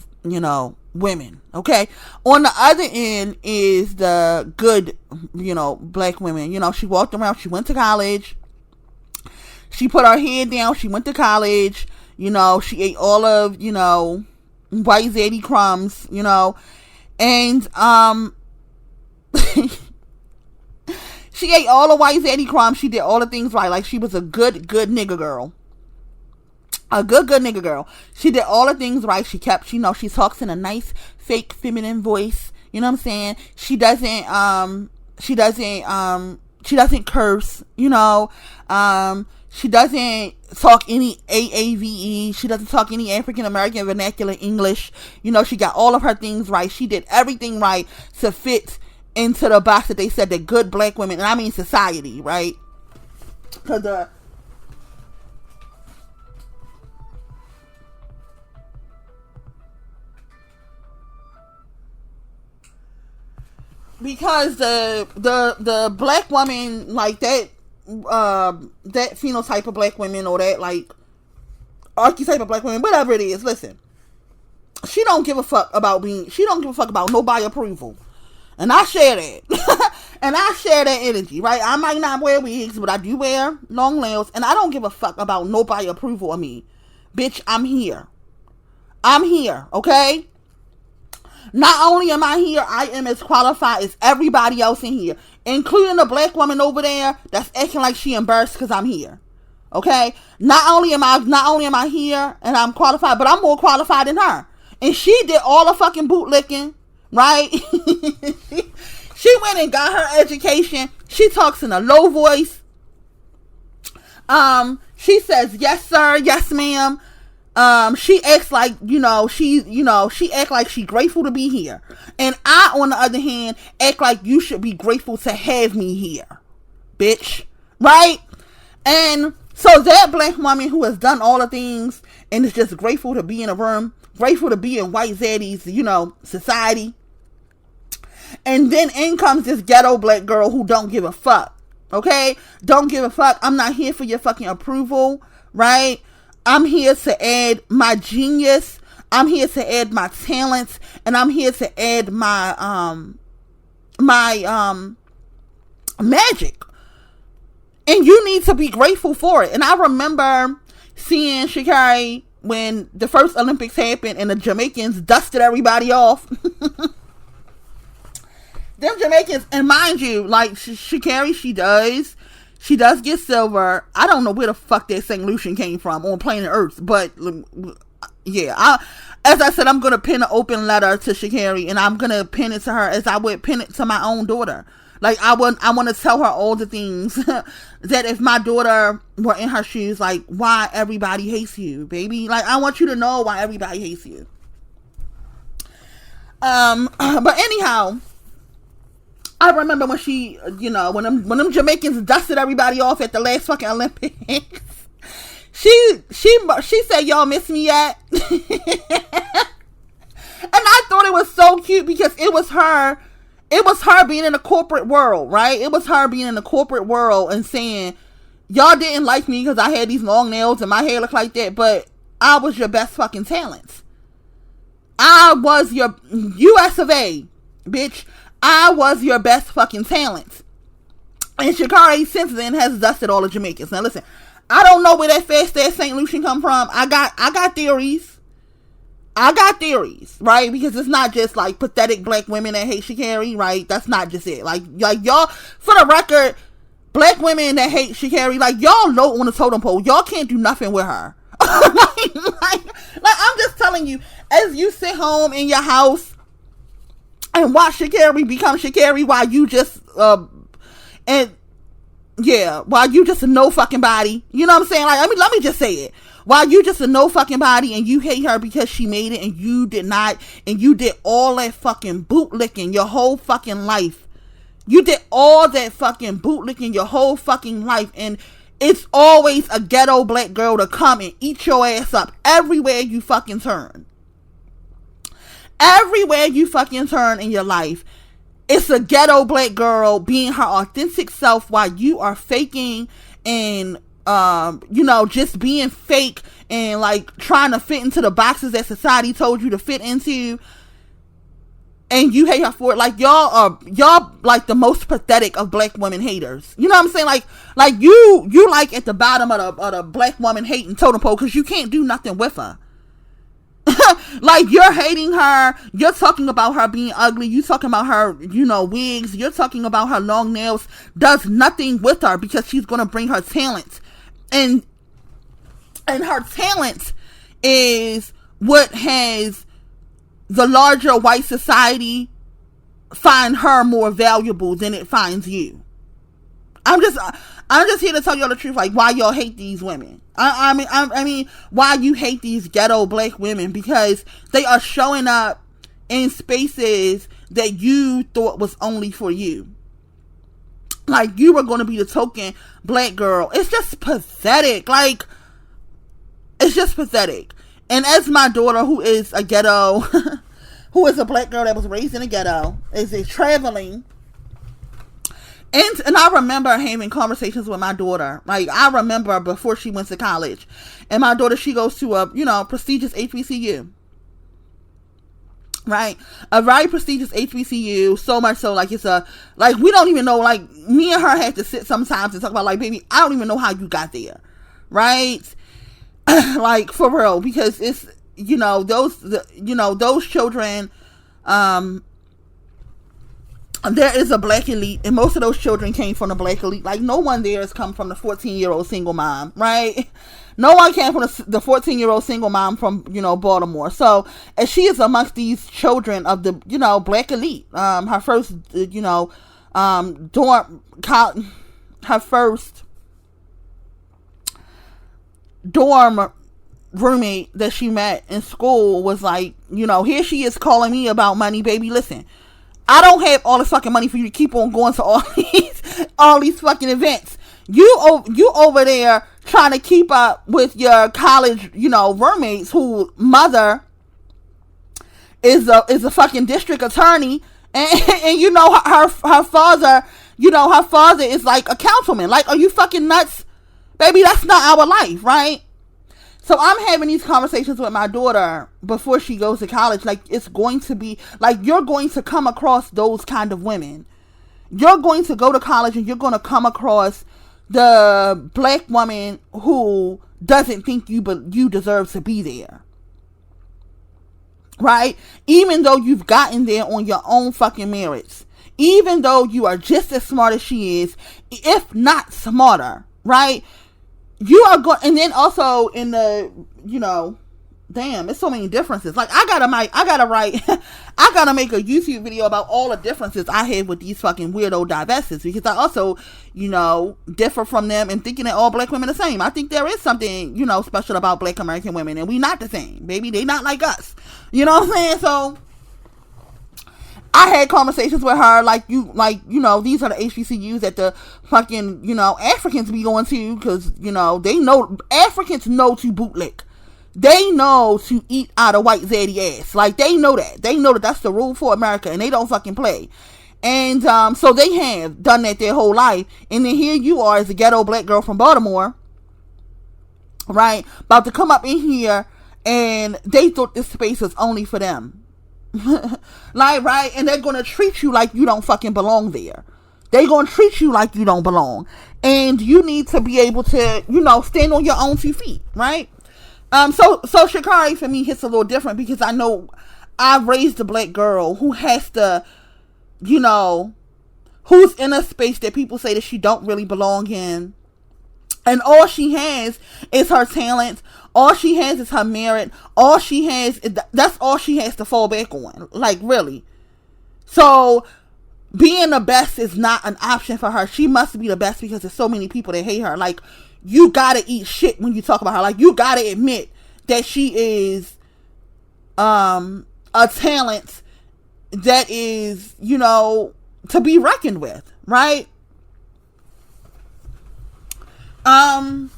women. Okay. On the other end is the good, black women. She walked around. She went to college. She put her head down. She went to college. She ate all of, white zaddy crumbs, and, she ate all the white zaddy crumbs. She did all the things right. Like, she was a good nigga girl. A good nigga girl. She did all the things right. She kept, she talks in a nice, fake, feminine voice. You know what I'm saying? She doesn't curse, she doesn't talk any AAVE. She doesn't talk any African American vernacular English. She got all of her things right. She did everything right to fit into the box that they said that good black women, and I mean society, right? Because the black woman, like that phenotype of black women, or that like archetype of black women, whatever it is, listen, she don't give a fuck about nobody approval. And I share that. And I share that energy, right? I might not wear wigs, but I do wear long nails, and I don't give a fuck about nobody approval of me. Bitch, I'm here. Okay? Not only am I here, I am as qualified as everybody else in here, including the black woman over there that's acting like she embarrassed because I'm here. Okay? Not only am I here and I'm qualified, but I'm more qualified than her. And she did all the fucking bootlicking, right? She went and got her education. She talks in a low voice. She says, yes, sir, yes, ma'am. She acts like, she act like she grateful to be here. And I, on the other hand, act like you should be grateful to have me here, bitch. Right? And so that black woman who has done all the things and is just grateful to be in a room, grateful to be in white zaddy's, society. And then in comes this ghetto black girl who don't give a fuck. Okay? Don't give a fuck. I'm not here for your fucking approval. Right? I'm here to add my genius. I'm here to add my talents. And I'm here to add my magic. And you need to be grateful for it. And I remember seeing Sha'Carri when the first Olympics happened and the Jamaicans dusted everybody off. Them Jamaicans, and mind you, like, Sha'Carri, she does get silver. I don't know where the fuck that St. Lucian came from on planet Earth, but yeah, as I said, I'm going to pin an open letter to Sha'Carri, and I'm going to pin it to her as I would pin it to my own daughter. Like, I want to tell her all the things that if my daughter were in her shoes, like, why everybody hates you, baby. Like, I want you to know why everybody hates you. But anyhow, I remember when she, when them Jamaicans dusted everybody off at the last fucking Olympics. She said, y'all miss me yet? And I thought it was so cute because it was her being in the corporate world, right? It was her being in the corporate world and saying, y'all didn't like me because I had these long nails and my hair looked like that, but I was your best fucking talent. I was your US of A, bitch. I was your best fucking talent. And Sha'Carri since then has dusted all the Jamaicans. Now listen, I don't know where that fast ass St. Lucian come from. I got theories. Right? Because it's not just like pathetic black women that hate Sha'Carri, right? That's not just it. Like y'all, for the record, black women that hate Sha'Carri, like y'all low on the totem pole. Y'all can't do nothing with her. like I'm just telling you, as you sit home in your house and watch Sha'Carri become Sha'Carri while you just while you just a no fucking body. You know what I'm saying? Like, let me just say it. While you just a no fucking body and you hate her because she made it and you did not, and you did all that fucking bootlicking your whole fucking life. You did all that fucking bootlicking your whole fucking life, and it's always a ghetto black girl to come and eat your ass up everywhere you fucking turn. Everywhere you fucking turn in your life, it's a ghetto black girl being her authentic self while you are faking and just being fake and like trying to fit into the boxes that society told you to fit into, and you hate her for it. Like, y'all like the most pathetic of black women haters. You know what I'm saying? Like you like at the bottom of the black woman hating totem pole because you can't do nothing with her. Like, you're hating her, you're talking about her being ugly, you talking about her, wigs, you're talking about her long nails, does nothing with her because she's gonna bring her talent. And her talent is what has the larger white society find her more valuable than it finds you. I'm just here to tell y'all the truth, like, why y'all hate these women. I mean, why you hate these ghetto black women, because they are showing up in spaces that you thought was only for you. Like, you were going to be the token black girl. It's just pathetic. Like, it's just pathetic. And as my daughter, who is a ghetto, who is a black girl that was raised in a ghetto, is a traveling. And I remember having conversations with my daughter. Like, I remember before she went to college. And my daughter, she goes to a, prestigious HBCU. Right? A very prestigious HBCU. So much so, like, it's we don't even know, like, me and her had to sit sometimes and talk about, like, baby, I don't even know how you got there. Right? Like, for real. Because it's, those children, there is a black elite, and most of those children came from the black elite. Like, no one there has come from the 14-year-old single mom, right? No one came from the 14-year-old single mom from, Baltimore. So, and she is amongst these children of the, black elite. Her first, her first dorm roommate that she met in school was like, here she is calling me about money, baby. Listen, I don't have all this fucking money for you to keep on going to all these fucking events. You over there trying to keep up with your college, roommates who mother is a fucking district attorney, and her father, her father is like a councilman. Like, are you fucking nuts, baby? That's not our life, right? So I'm having these conversations with my daughter before she goes to college. Like, it's going to be, like, you're going to come across those kind of women. You're going to go to college and you're going to come across the black woman who doesn't think you deserve to be there. Right? Even though you've gotten there on your own fucking merits. Even though you are just as smart as she is, if not smarter, right? You are going, and then also in the, damn, it's so many differences. Like, I gotta write, I gotta make a YouTube video about all the differences I have with these fucking weirdo divestors, because I also, differ from them in thinking that all black women are the same. I think there is something, special about black American women, and we not the same, baby. They not like us. You know what I'm saying? So, I had conversations with her these are the HBCUs that the fucking, Africans be going to, because, they know, Africans know to bootlick. They know to eat out of white zaddy ass. Like, they know that. They know that that's the rule for America, and they don't fucking play. And, so they have done that their whole life. And then here you are as a ghetto black girl from Baltimore, right? About to come up in here, and they thought this space was only for them. Like, right? And they're gonna treat you like you don't fucking belong there. They're gonna treat you like you don't belong. And you need to be able to, stand on your own 2 feet, right? So Sha'Carri for me hits a little different, because I know I've raised a black girl who has to, who's in a space that people say that she don't really belong in. And all she has is her talent. All she has is her merit. All she has, that's all she has to fall back on. Like, really. So, being the best is not an option for her. She must be the best because there's so many people that hate her. Like, you gotta eat shit when you talk about her. Like, you gotta admit that she is a talent that is, to be reckoned with, right? And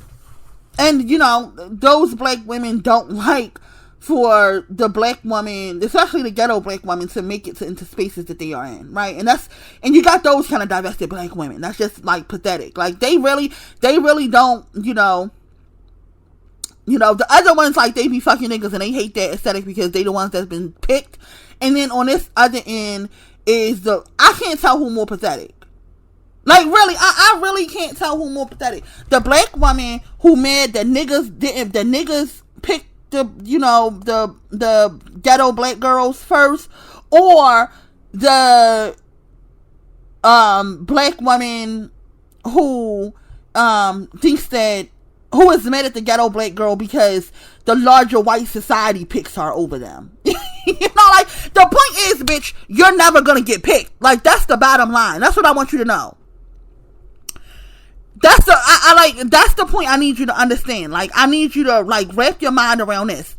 those black women don't like for the black woman, especially the ghetto black woman, to make it into spaces that they are in, right? And you got those kind of divested black women. That's just like pathetic. Like, they really don't, the other ones, like, they be fucking niggas and they hate that aesthetic because they the ones that's been picked. And then on this other end is I can't tell who more pathetic. Like, really, I really can't tell who more pathetic. The black woman who mad that niggas picked the ghetto black girls first, or the black woman who who is mad at the ghetto black girl because the larger white society picks her over them. Like, the point is, bitch, you're never gonna get picked. Like, that's the bottom line. That's what I want you to know. That's the point I need you to understand. Like, I need you to, like, wrap your mind around this.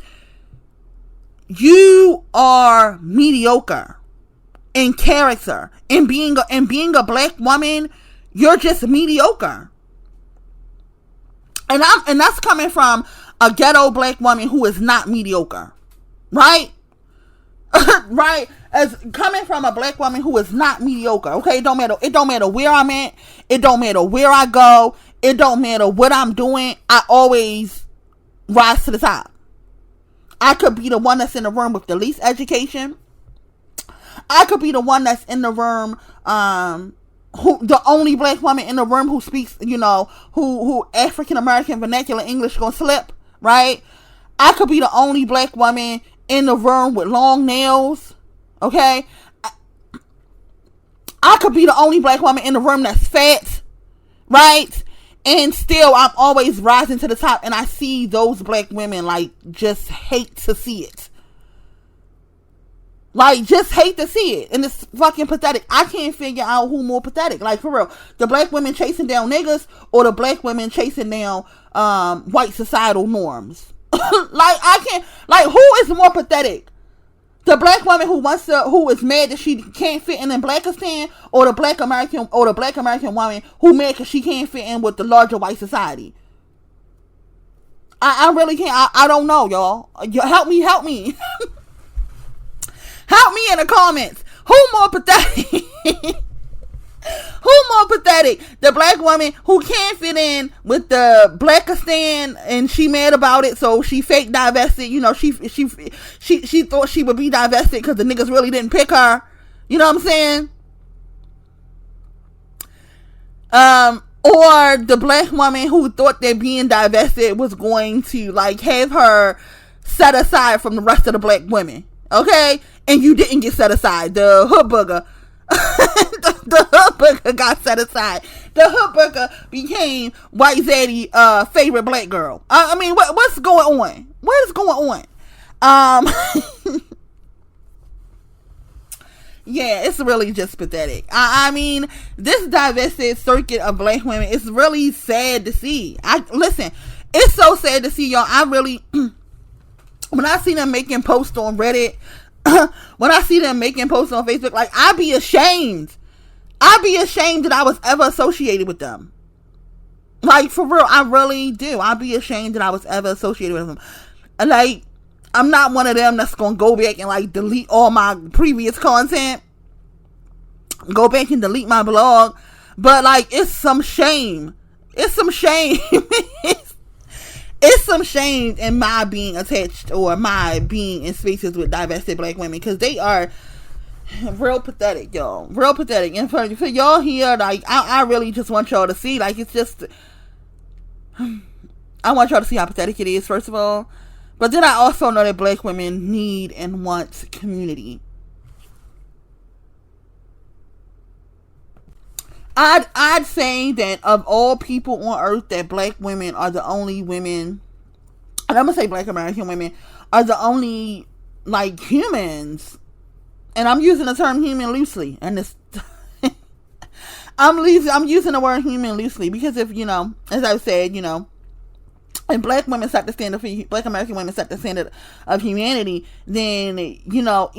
You are mediocre in character. And being a black woman, you're just mediocre. And that's coming from a ghetto black woman who is not mediocre. Right? Right? As coming from a black woman who is not mediocre. Okay, it don't matter where I'm at. It don't matter where I go. It don't matter what I'm doing. I always rise to the top. I could be the one that's in the room with the least education. I could be the one that's in the room, who the only black woman in the room who speaks, who African American vernacular English gonna slip, right? I could be the only black woman in the room with long nails. Okay, I could be the only black woman in the room that's fat, right? And still, I'm always rising to the top, and I see those black women, like, just hate to see it. Like, just hate to see it. And it's fucking pathetic. I can't figure out who more pathetic. Like, for real. The black women chasing down niggas, or the black women chasing down white societal norms. Like, I can't, like, who is more pathetic? The black woman who is mad that she can't fit in Blackistan, or the black American woman who mad because she can't fit in with the larger white society. I really can't. I don't know, y'all. Help me. Help me in the comments. Who more pathetic? Who more pathetic? The black woman who can't fit in with the Blackistan and she mad about it, so she fake divested. She thought she would be divested because the niggas really didn't pick her. You know what I'm saying? Or the black woman who thought that being divested was going to, like, have her set aside from the rest of the black women. Okay? And you didn't get set aside. The hood booger. The hood booger got set aside. The hood booger became White Zaddy favorite black girl. I mean, what's going on? What is going on? Um, yeah, it's really just pathetic. I mean, this divested circuit of black women is really sad to see. Listen, it's so sad to see, y'all. I really, when I see them making posts on Reddit, when I see them making posts on Facebook, like, I be ashamed. I be ashamed that I was ever associated with them. Like, for real, I really do. I be ashamed that I was ever associated with them. Like, I'm not one of them that's gonna go back and like delete all my previous content, go back and delete my blog, but like, it's some shame. It's some shame. It's some shame in my being attached or my being in spaces with divested black women, because they are real pathetic, y'all. Real pathetic. And for y'all here, like, I really just want y'all to see, like, it's just, I want y'all to see how pathetic it is, first of all. But then I also know that black women need and want community. I'd say that of all people on earth, that black women are the only women, and I'm gonna say black American women are the only, like, humans, and I'm using the term human loosely, and this I'm using the word human loosely, because if, you know, as I've said, you know, and black women set the standard for, black American women set the standard of humanity, then, you know,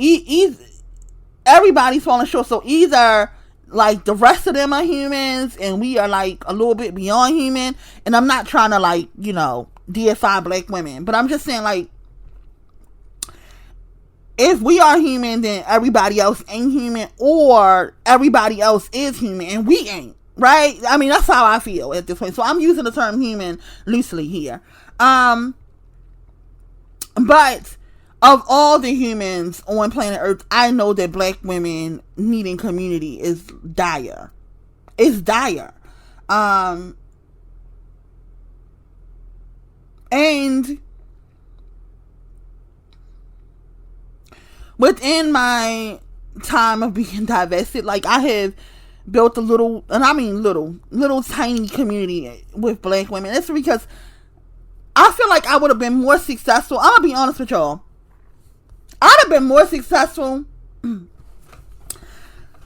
everybody's falling short. So either, like, the rest of them are humans and we are, like, a little bit beyond human. And I'm not trying to, like, you know, deify black women, but I'm just saying, like, if we are human, then everybody else ain't human, or everybody else is human and we ain't. Right? I mean, that's how I feel at this point. So I'm using the term human loosely here. But of all the humans on planet Earth, I know that black women needing community is dire. It's dire. And within my time of being divested, like, I have built a little, and I mean little tiny community with black women. It's because I feel like I would have been more successful. I'm gonna be honest with y'all. I'd have been more successful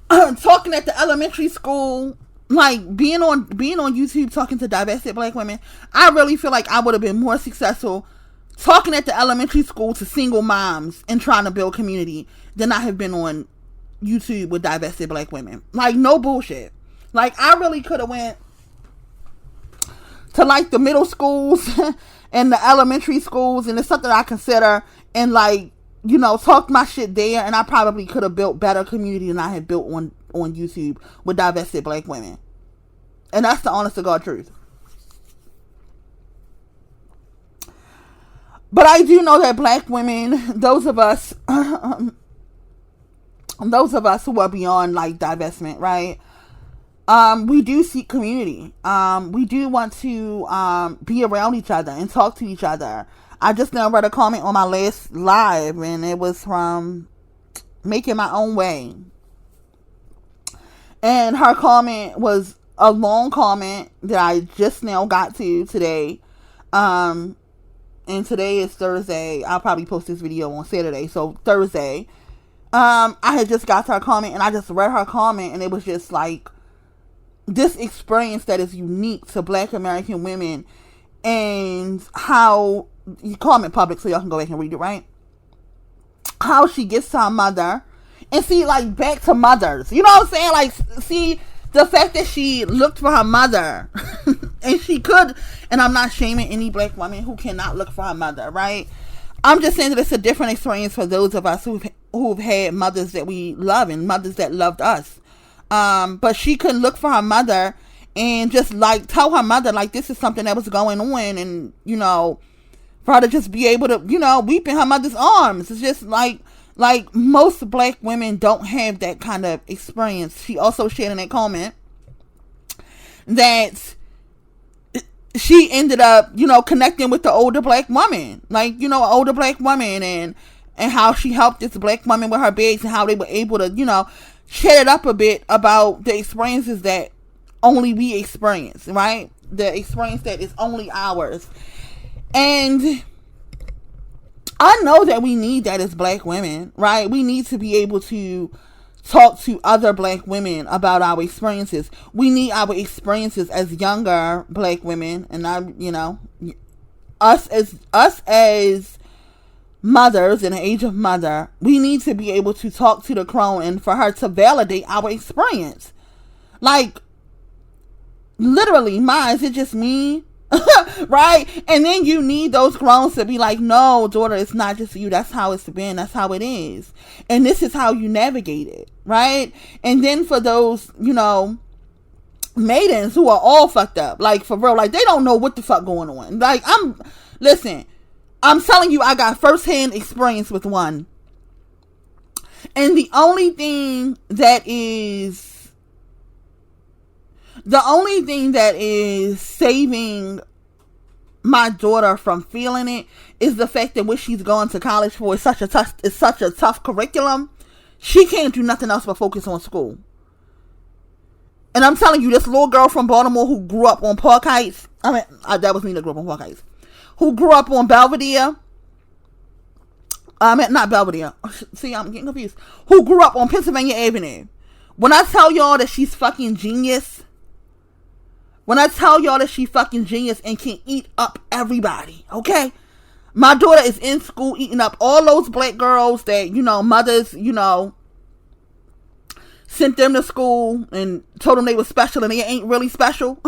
talking at the elementary school, like being on YouTube talking to divested black women. I really feel like I would have been more successful talking at the elementary school to single moms and trying to build community than I have been on YouTube with divested black women. Like, no bullshit. Like, I really could have went to, like, the middle schools and the elementary schools, and it's something I consider, and, like, you know, talk my shit there, and I probably could have built better community than I had built on YouTube with divested black women. And that's the honest to God truth. But I do know that black women, those of us who are beyond, like, divestment, right? We do seek community. We do want to be around each other and talk to each other. I just now read a comment on my last live, and it was from Making My Own Way. And her comment was a long comment that I just now got to today. And today is Thursday. I'll probably post this video on Saturday. So Thursday. I had just got to her comment, and I just read her comment, and it was just like, this experience that is unique to black American women, and how, you comment public so y'all can go back and read it, right? How she gets to her mother, and see, like, back to mothers, you know what I'm saying? Like, see, the fact that she looked for her mother, and she could, and I'm not shaming any black woman who cannot look for her mother, right? I'm just saying that it's a different experience for those of us who've had mothers that we love and mothers that loved us. But she couldn't look for her mother and just, like, tell her mother, like, this is something that was going on, and, you know, for her to just be able to, you know, weep in her mother's arms. It's just like most black women don't have that kind of experience. She also shared in that comment that she ended up, you know, connecting with the older black woman, like, you know, an older black woman, and how she helped this black woman with her bags, and how they were able to, you know, chat it up a bit about the experiences that only we experience, right? The experience that is only ours. And I know that we need that as black women, right? We need to be able to talk to other black women about our experiences. We need our experiences as younger black women, and us as mothers in the age of mother, we need to be able to talk to the crone and for her to validate our experience. Like, literally, Ma, is it just me? Right? And then you need those groans to be like, no, daughter, it's not just you. That's how it's been. That's how it is. And this is how you navigate it. Right? And then for those, maidens who are all fucked up, like, for real, like, they don't know what the fuck going on. Like, I'm telling you, I got firsthand experience with one. And the only thing that is saving my daughter from feeling it is the fact that what she's going to college for is such a tough curriculum. She can't do nothing else but focus on school. And I'm telling you, this little girl from Baltimore who grew up on Park Heights, that was me that grew up on Park Heights, who grew up on Belvedere, not Belvedere, see, I'm getting confused, who grew up on Pennsylvania Avenue. When I tell y'all that she's fucking genius, and can eat up everybody, okay? My daughter is in school eating up all those black girls that, mothers, sent them to school and told them they were special and they ain't really special.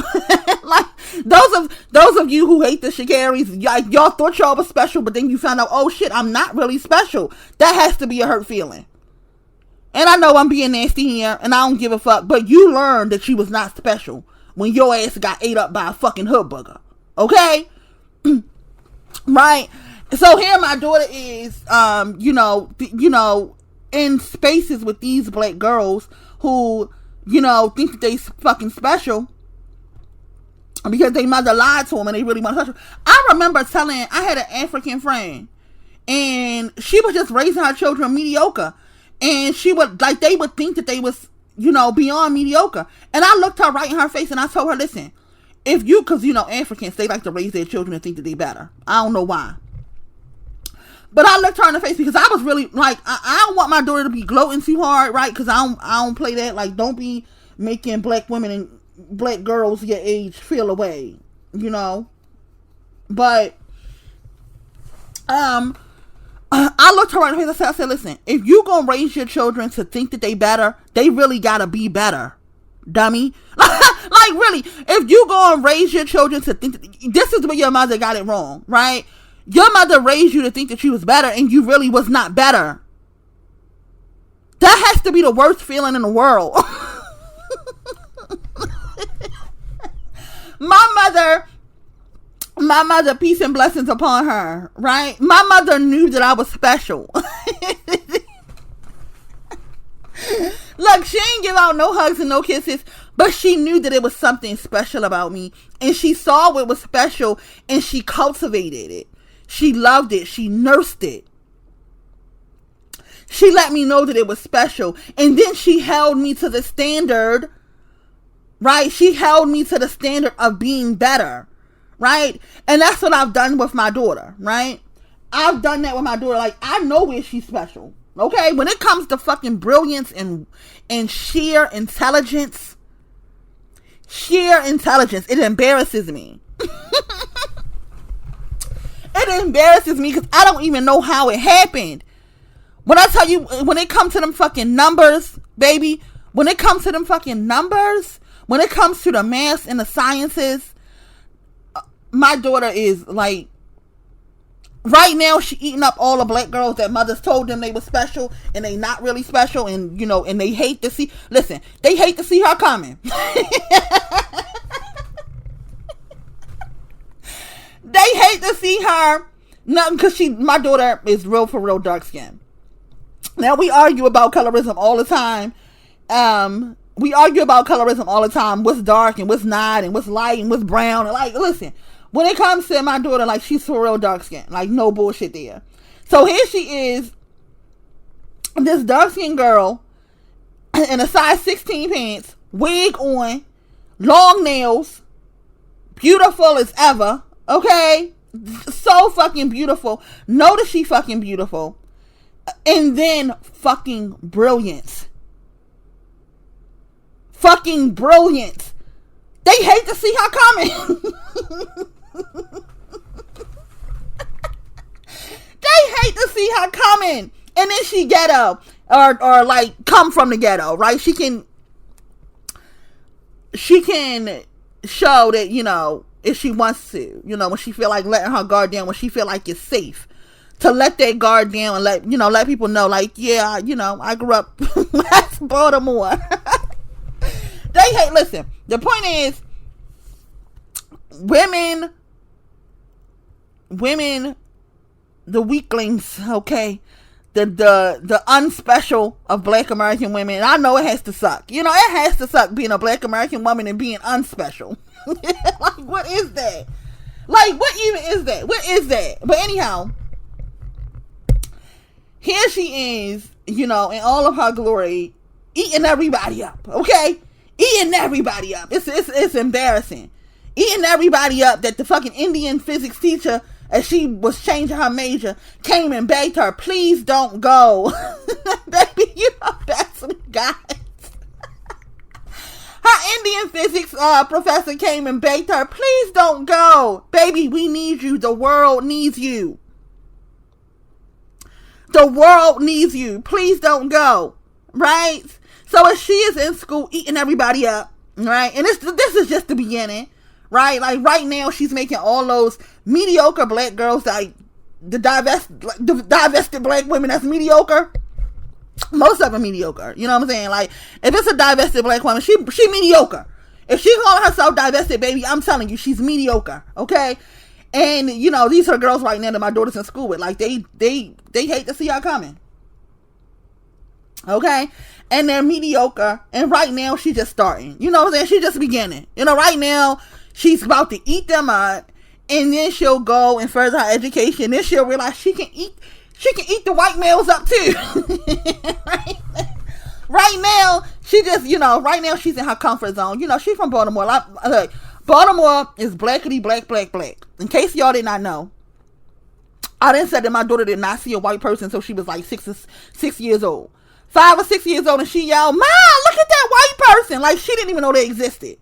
Like, those of you who hate the Shikaris, y'all thought y'all was special, but then you found out, oh shit, I'm not really special. That has to be a hurt feeling. And I know I'm being nasty here, and I don't give a fuck, but you learned that you was not special when your ass got ate up by a fucking hood bugger. Okay? Right? So here my daughter is, in spaces with these black girls who, think that they fucking special because they mother lied to them and they really want to touch them. I remember I had an African friend, and she was just raising her children mediocre, and they would think that they was, beyond mediocre. And I looked her right in her face and I told her, listen, because Africans, they like to raise their children and think that they better. I don't know why. But I looked her in the face because I was really, like, I don't want my daughter to be gloating too hard, right? Because I don't play that. Like, don't be making black women and black girls your age feel away, But, I looked her right in the face. I said, listen, if you gonna raise your children to think that they better, they really gotta be better, dummy. Like, really, if you gonna raise your children to think this is where your mother got it wrong, right? Your mother raised you to think that you was better, and you really was not better. That has to be the worst feeling in the world. My mother, peace and blessings upon her, right? My mother knew that I was special. Look, she ain't give out no hugs and no kisses, but she knew that it was something special about me, and she saw what was special, and she cultivated it. She loved it. She nursed it. She let me know that it was special, and then she held me to the standard, right? She held me to the standard of being better. Right? And that's what I've done with my daughter, right? I've done that with my daughter. Like, I know where she's special. Okay? When it comes to fucking brilliance and sheer intelligence, it embarrasses me. It embarrasses me because I don't even know how it happened. When I tell you, when it comes to them fucking numbers, baby, when it comes to them fucking numbers, when it comes to the math and the sciences, my daughter is like, right now she eating up all the black girls that mothers told them they were special and they not really special, and and they hate to see her coming. They hate to see her nothing because my daughter is real for real dark skin. Now we argue about colorism all the time. What's dark and what's not, and what's light and what's brown. And like, listen, when it comes to my daughter, like, she's for real dark skin. Like, no bullshit there. So here she is, this dark skinned girl in a size 16 pants, wig on, long nails, beautiful as ever, okay? So so fucking beautiful. Know that she fucking beautiful. And then fucking brilliance. Fucking brilliance. They hate to see her coming. They hate to see her coming. And then she ghetto. Or like come from the ghetto, right? She can show that, you know, if she wants to, you know, when she feel like letting her guard down, when she feel like it's safe to let that guard down and let people know, like, yeah, you know, I grew up West Baltimore. They hate, listen, the point is, women, the weaklings, okay, the unspecial of Black American women. And I know it has to suck. You know, it has to suck being a Black American woman and being unspecial. Like, what is that? Like, what even is that? What is that? But anyhow, here she is, you know, in all of her glory, eating everybody up, okay? Eating everybody up. It's embarrassing. Eating everybody up that the fucking Indian physics teacher, as she was changing her major, came and begged her, please don't go. Baby, you know that's some guys. Her Indian physics professor came and begged her, please don't go. Baby, we need you. The world needs you. The world needs you. Please don't go. Right? So as she is in school eating everybody up, right? And this is just the beginning. Right? Like right now she's making all those mediocre Black girls, like the divested Black women that's mediocre. Most of them mediocre. You know what I'm saying? Like, if it's a divested Black woman, she mediocre. If she calling herself divested, baby, I'm telling you, she's mediocre. Okay? And, you know, these are girls right now that my daughter's in school with. Like, they hate to see her coming. Okay? And they're mediocre. And right now, she's just starting. You know what I'm saying? She's just beginning. You know, right now, she's about to eat them up. And then she'll go and further her education. Then she'll realize she can eat the white males up too. Right now, she just, you know, right now she's in her comfort zone. You know, she's from Baltimore. Like, Baltimore is blackity black. In case y'all did not know, I didn't say that my daughter did not see a white person until she was like 6 years old. 5 or 6 years old, and she yelled, "Mom, look at that white person!" Like, she didn't even know they existed.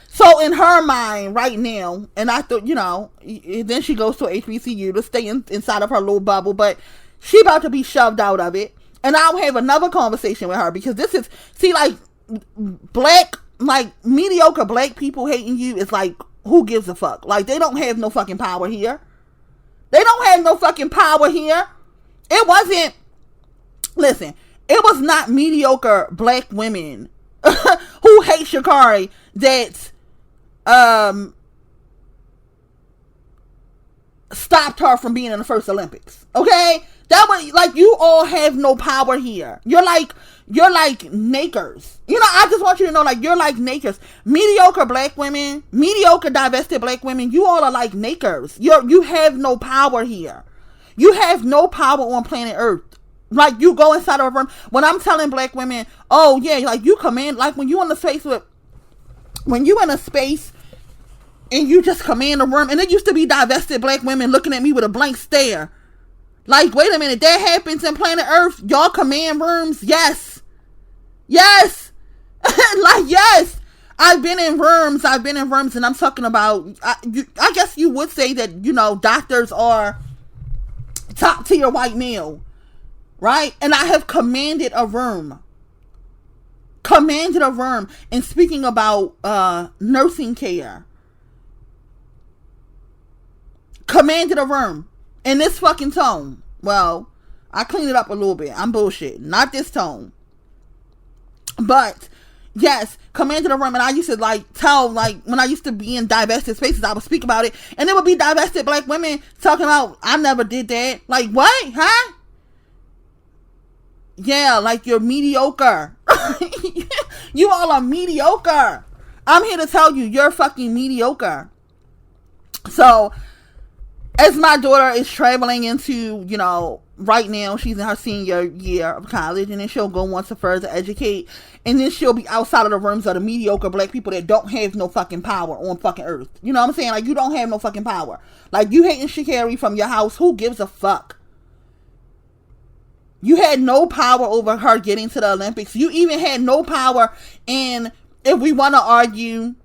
So in her mind right now, and I thought, you know, then she goes to HBCU to stay inside of her little bubble, but she about to be shoved out of it. And I'll have another conversation with her, because this is, see, like, Black, like, mediocre Black people hating you is like, who gives a fuck? Like, they don't have no fucking power here. They don't have no fucking power here. It wasn't, listen, it was not mediocre Black women who hate Sha'Carri that stopped her from being in the first Olympics. Okay? That was like, you all have no power here. You're like nakers. You know, I just want you to know, like, you're like nakers. Mediocre Black women, mediocre divested Black women, you all are like nakers. You have no power here. You have no power on planet Earth. Like, you go inside of a room. When I'm telling Black women, oh yeah, like, you command, like, when you in a space and you just command a room, and it used to be divested Black women looking at me with a blank stare. Like, wait a minute, that happens in planet Earth? Y'all command rooms? Yes. Like, yes. I've been in rooms, and I'm talking about, I guess you would say that, you know, doctors are top tier white male, right? And I have commanded a room. And speaking about nursing care, commanded a room in this fucking tone. Well, I cleaned it up a little bit. I'm bullshit. Not this tone. But yes, commanded a room. And I used to when I used to be in divested spaces, I would speak about it, and it would be divested Black women talking about, I never did that. Like, what? Huh? Yeah, like, you're mediocre. You all are mediocre. I'm here to tell you, you're fucking mediocre. So, as my daughter is traveling into, you know, right now she's in her senior year of college, and then she'll go on to further educate, and then she'll be outside of the rims of the mediocre black people that don't have no fucking power on fucking earth. You know what I'm saying? Like, you don't have no fucking power. Like, you hating Sha'Carri from your house, who gives a fuck? You had no power over her getting to the Olympics. You even had no power in, if we want to argue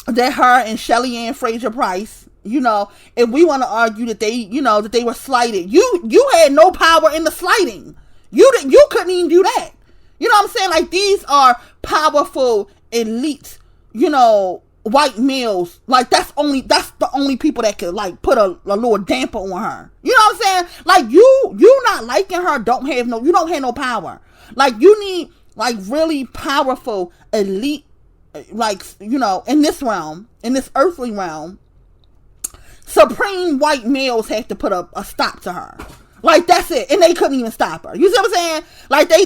that her and Shelly Ann Fraser-Price, you know, if we want to argue that they, you know, that they were slighted, you had no power in the slighting. You couldn't even do that. You know what I'm saying? Like, these are powerful, elite, you know, white males. Like, that's the only people that could, like, put a little damper on her. You know what I'm saying? Like, you not liking her, you don't have no power. Like, you need, like, really powerful, elite, like, you know, in this realm, in this earthly realm, supreme white males have to put a stop to her. Like, that's it. And they couldn't even stop her. You see what I'm saying?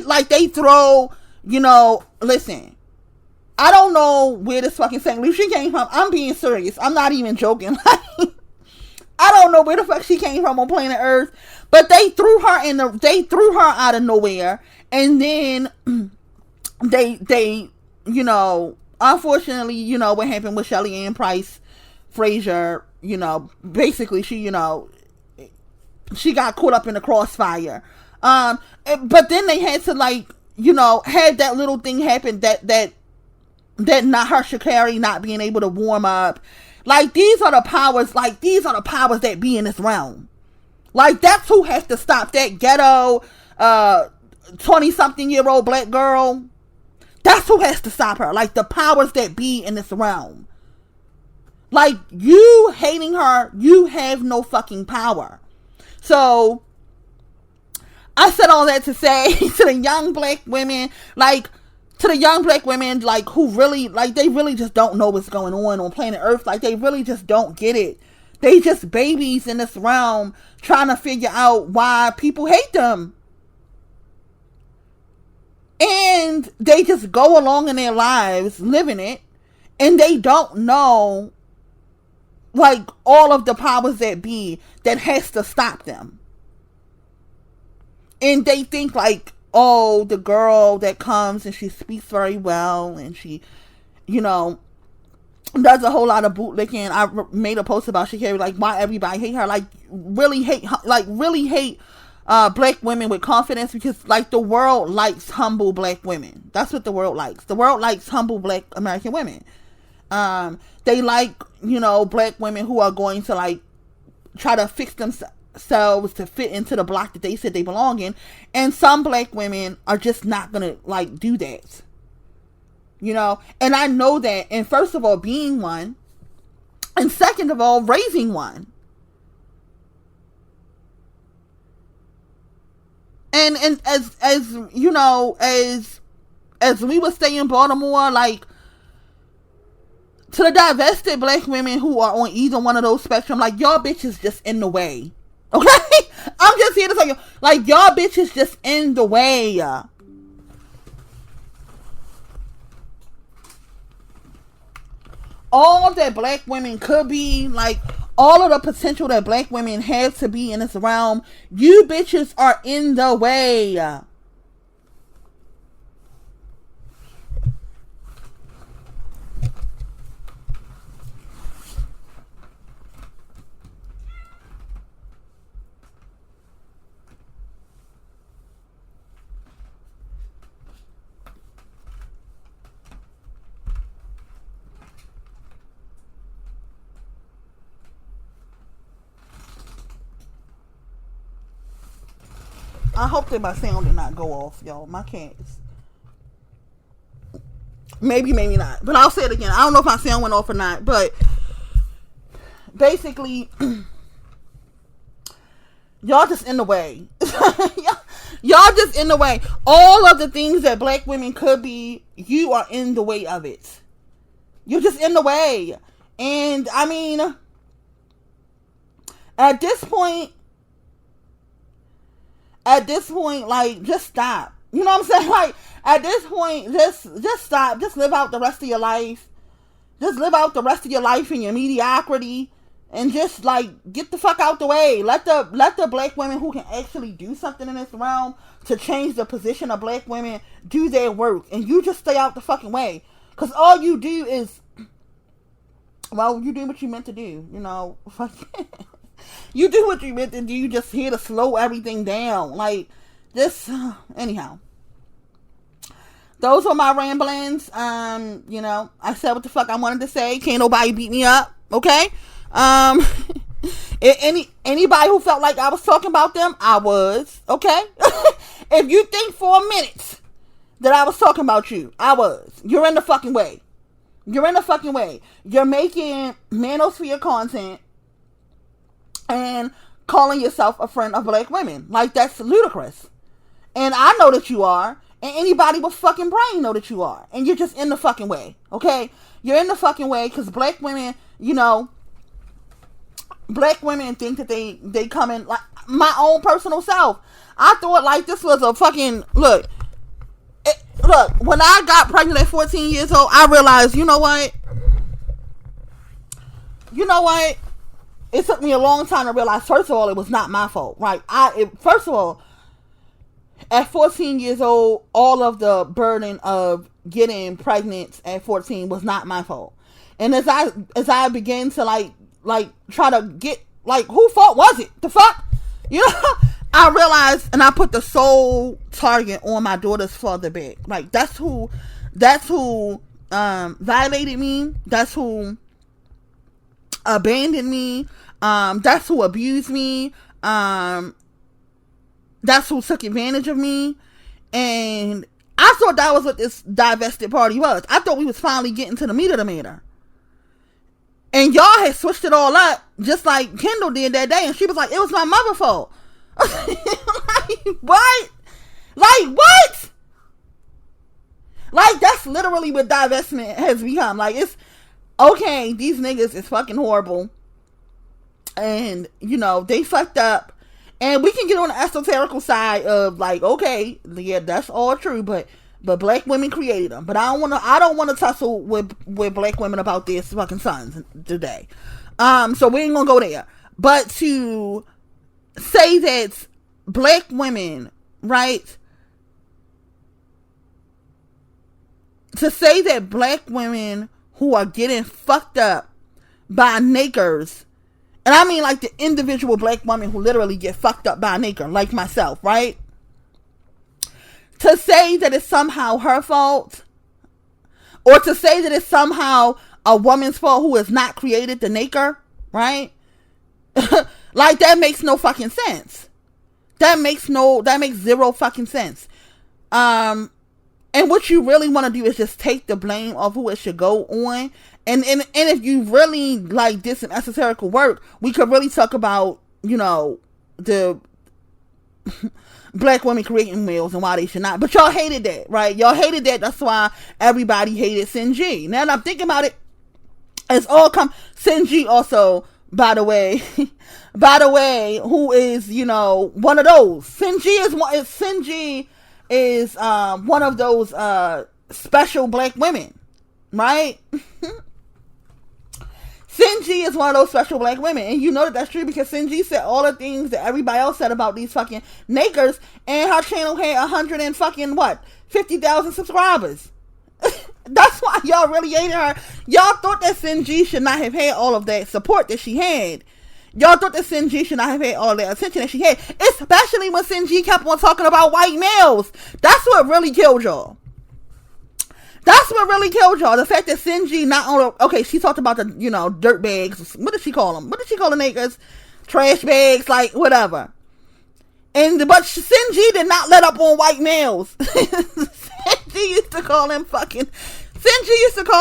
Like they throw, you know, listen, I don't know where this fucking St. Lucia came from. I'm being serious. I'm not even joking. Like, I don't know where the fuck she came from on planet Earth, but they threw her out of nowhere, and then they, you know, unfortunately, you know, what happened with Shelly Ann Price Fraser, you know, basically she, you know, she got caught up in the crossfire. But then they had to, like, you know, had that little thing happen that not her Sha'Carri not being able to warm up. Like, these are the powers that be in this realm. Like, that's who has to stop that ghetto 20-something-year-old black girl. That's who has to stop her. Like, the powers that be in this realm. Like, you hating her, you have no fucking power. So, I said all that to say to the young black women, like, who really, like, they really just don't know what's going on planet Earth. Like, they really just don't get it. They just babies in this realm trying to figure out why people hate them. And they just go along in their lives living it, and they don't know, like, all of the powers that be that has to stop them. And they think, like, oh, the girl that comes and she speaks very well and she, you know, does a whole lot of bootlicking. I made a post about Sha'Carri, like, why everybody hate her. Like, really hate black women with confidence, because, like, the world likes humble black women. That's what the world likes. The world likes humble black American women. They like, you know, black women who are going to, like, try to fix themselves to fit into the block that they said they belong in. And some black women are just not gonna, like, do that. You know? And I know that. And first of all, being one. And second of all, raising one. And as you know, as we would say in Baltimore, like, to the divested black women who are on either one of those spectrum, like, y'all bitches just in the way. Okay? I'm just here to tell you, like, y'all bitches just in the way. All that black women could be, like, all of the potential that black women have to be in this realm, you bitches are in the way. I hope that my sound did not go off, y'all. My cats. Maybe not. But I'll say it again. I don't know if my sound went off or not. But basically, y'all just in the way. Y'all just in the way. All of the things that black women could be, you are in the way of it. You're just in the way. And, I mean, at this point, like, just stop. You know what I'm saying? Like, at this point, just stop. Just live out the rest of your life. Just live out the rest of your life in your mediocrity. and just like get the fuck out the way. Let the black women who can actually do something in this realm to change the position of black women do their work, and you just stay out the fucking way. Cause all you do is, well, you do what you meant to do. You know, you do what you meant to do. You just here to slow everything down. Like this, anyhow. Those were my ramblings. You know, I said what the fuck I wanted to say. Can't nobody beat me up. Okay. Anybody who felt like I was talking about them, I was. Okay. If you think for a minute that I was talking about you, I was. You're in the fucking way. You're in the fucking way. You're making manosphere content and calling yourself a friend of black women. Like, that's ludicrous. And I know that you are. And anybody with fucking brain know that you are. And you're just in the fucking way. Okay? You're in the fucking way because black women, you know, black women think that they come in, like, my own personal self. I thought like this was a fucking, look, when I got pregnant at 14 years old, I realized, you know what? It took me a long time to realize, first of all, it was not my fault, right? First of all, at 14 years old, all of the burden of getting pregnant at 14 was not my fault. And as I began to like try to get, like, who fault was it? The fuck? You know? I realized, and I put the sole target on my daughter's father back. Like, that's who violated me. That's who abandoned me. That's who abused me. That's who took advantage of me. And I thought that was what this divested party was. I thought we was finally getting to the meat of the matter. And y'all had switched it all up, just like Kendall did that day. And she was like, it was my mother's fault. Like, what? Like, what? Like, that's literally what divestment has become. Like, it's, okay, these niggas is fucking horrible. And, you know, they fucked up. And we can get on the esoterical side of, like, okay, yeah, that's all true, but black women created them. But I don't want to tussle with black women about their fucking sons today. So we ain't gonna go there. But to say that black women, right? To say that black women who are getting fucked up by nakers, and I mean like the individual black woman who literally get fucked up by a naker, like myself, right? To say that it's somehow her fault, or to say that it's somehow a woman's fault who has not created the naker, right? Like, that makes no fucking sense. That makes zero fucking sense. And what you really want to do is just take the blame of who it should go on. And if you really like did some esoterical work, we could really talk about, you know, the black women creating males and why they should not. But y'all hated that, right? Y'all hated that. That's why everybody hated Sinji. Now that I'm thinking about it, it's all come. Sinji also, by the way, who is, you know, one of those. Sinji is one of those special black women, right? Sinji is one of those special black women, and you know that that's true because Sinji said all the things that everybody else said about these fucking nakers, and her channel had 100 and fucking 50,000 subscribers. That's why y'all really hated her. Y'all thought that Sinji should not have had all of that support that she had. Y'all thought that Sinji should not have had all that attention that she had, especially when Sinji kept on talking about white males. That's what really killed y'all. That's what really killed y'all. The fact that Sinji not only, okay, she talked about the, you know, dirt bags. What did she call them? What did she call the niggas? Trash bags, like, whatever. But Sinji did not let up on white males. Sinji used to call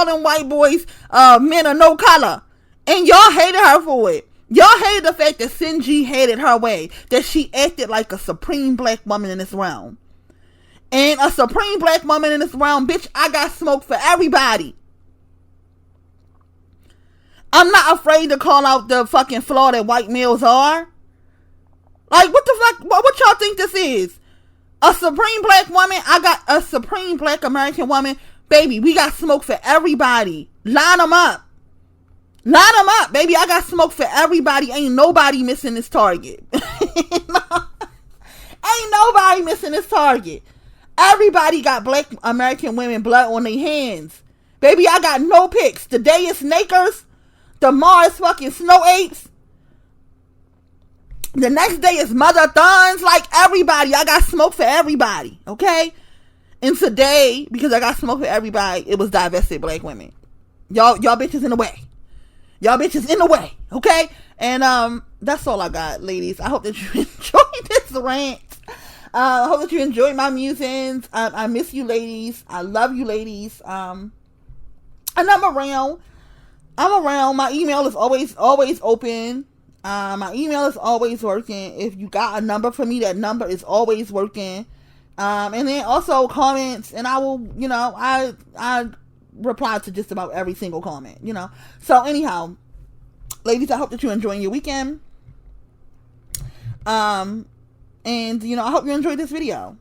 them white boys, men of no color. And y'all hated her for it. Y'all hated the fact that Sinji hated her way. That she acted like a supreme black woman in this realm. And a supreme black woman in this realm, bitch, I got smoke for everybody. I'm not afraid to call out the fucking flaw that white males are. Like, what the fuck? What y'all think this is? A supreme black woman? I got a supreme black American woman. Baby, we got smoke for everybody. Line them up. Line them up, baby. I got smoke for everybody. Ain't nobody missing this target. Ain't nobody missing this target. Everybody got Black American women blood on their hands. Baby, I got no pics. The day is Snakers. Tomorrow is fucking Snow Apes. The next day is Mother Thons. Like, everybody. I got smoke for everybody. Okay? And today, because I got smoke for everybody, it was divested Black women. Y'all bitches in the way. Y'all bitches in the way. Okay? And that's all I got, ladies. I hope that you enjoyed this rant. I hope that you enjoyed my musings. I miss you, ladies. I love you, ladies. And I'm around. My email is always open. My email is always working. If you got a number for me, that number is always working. And then also comments, and I will, I reply to just about every single comment, So anyhow, ladies, I hope that you're enjoying your weekend. And, I hope you enjoyed this video.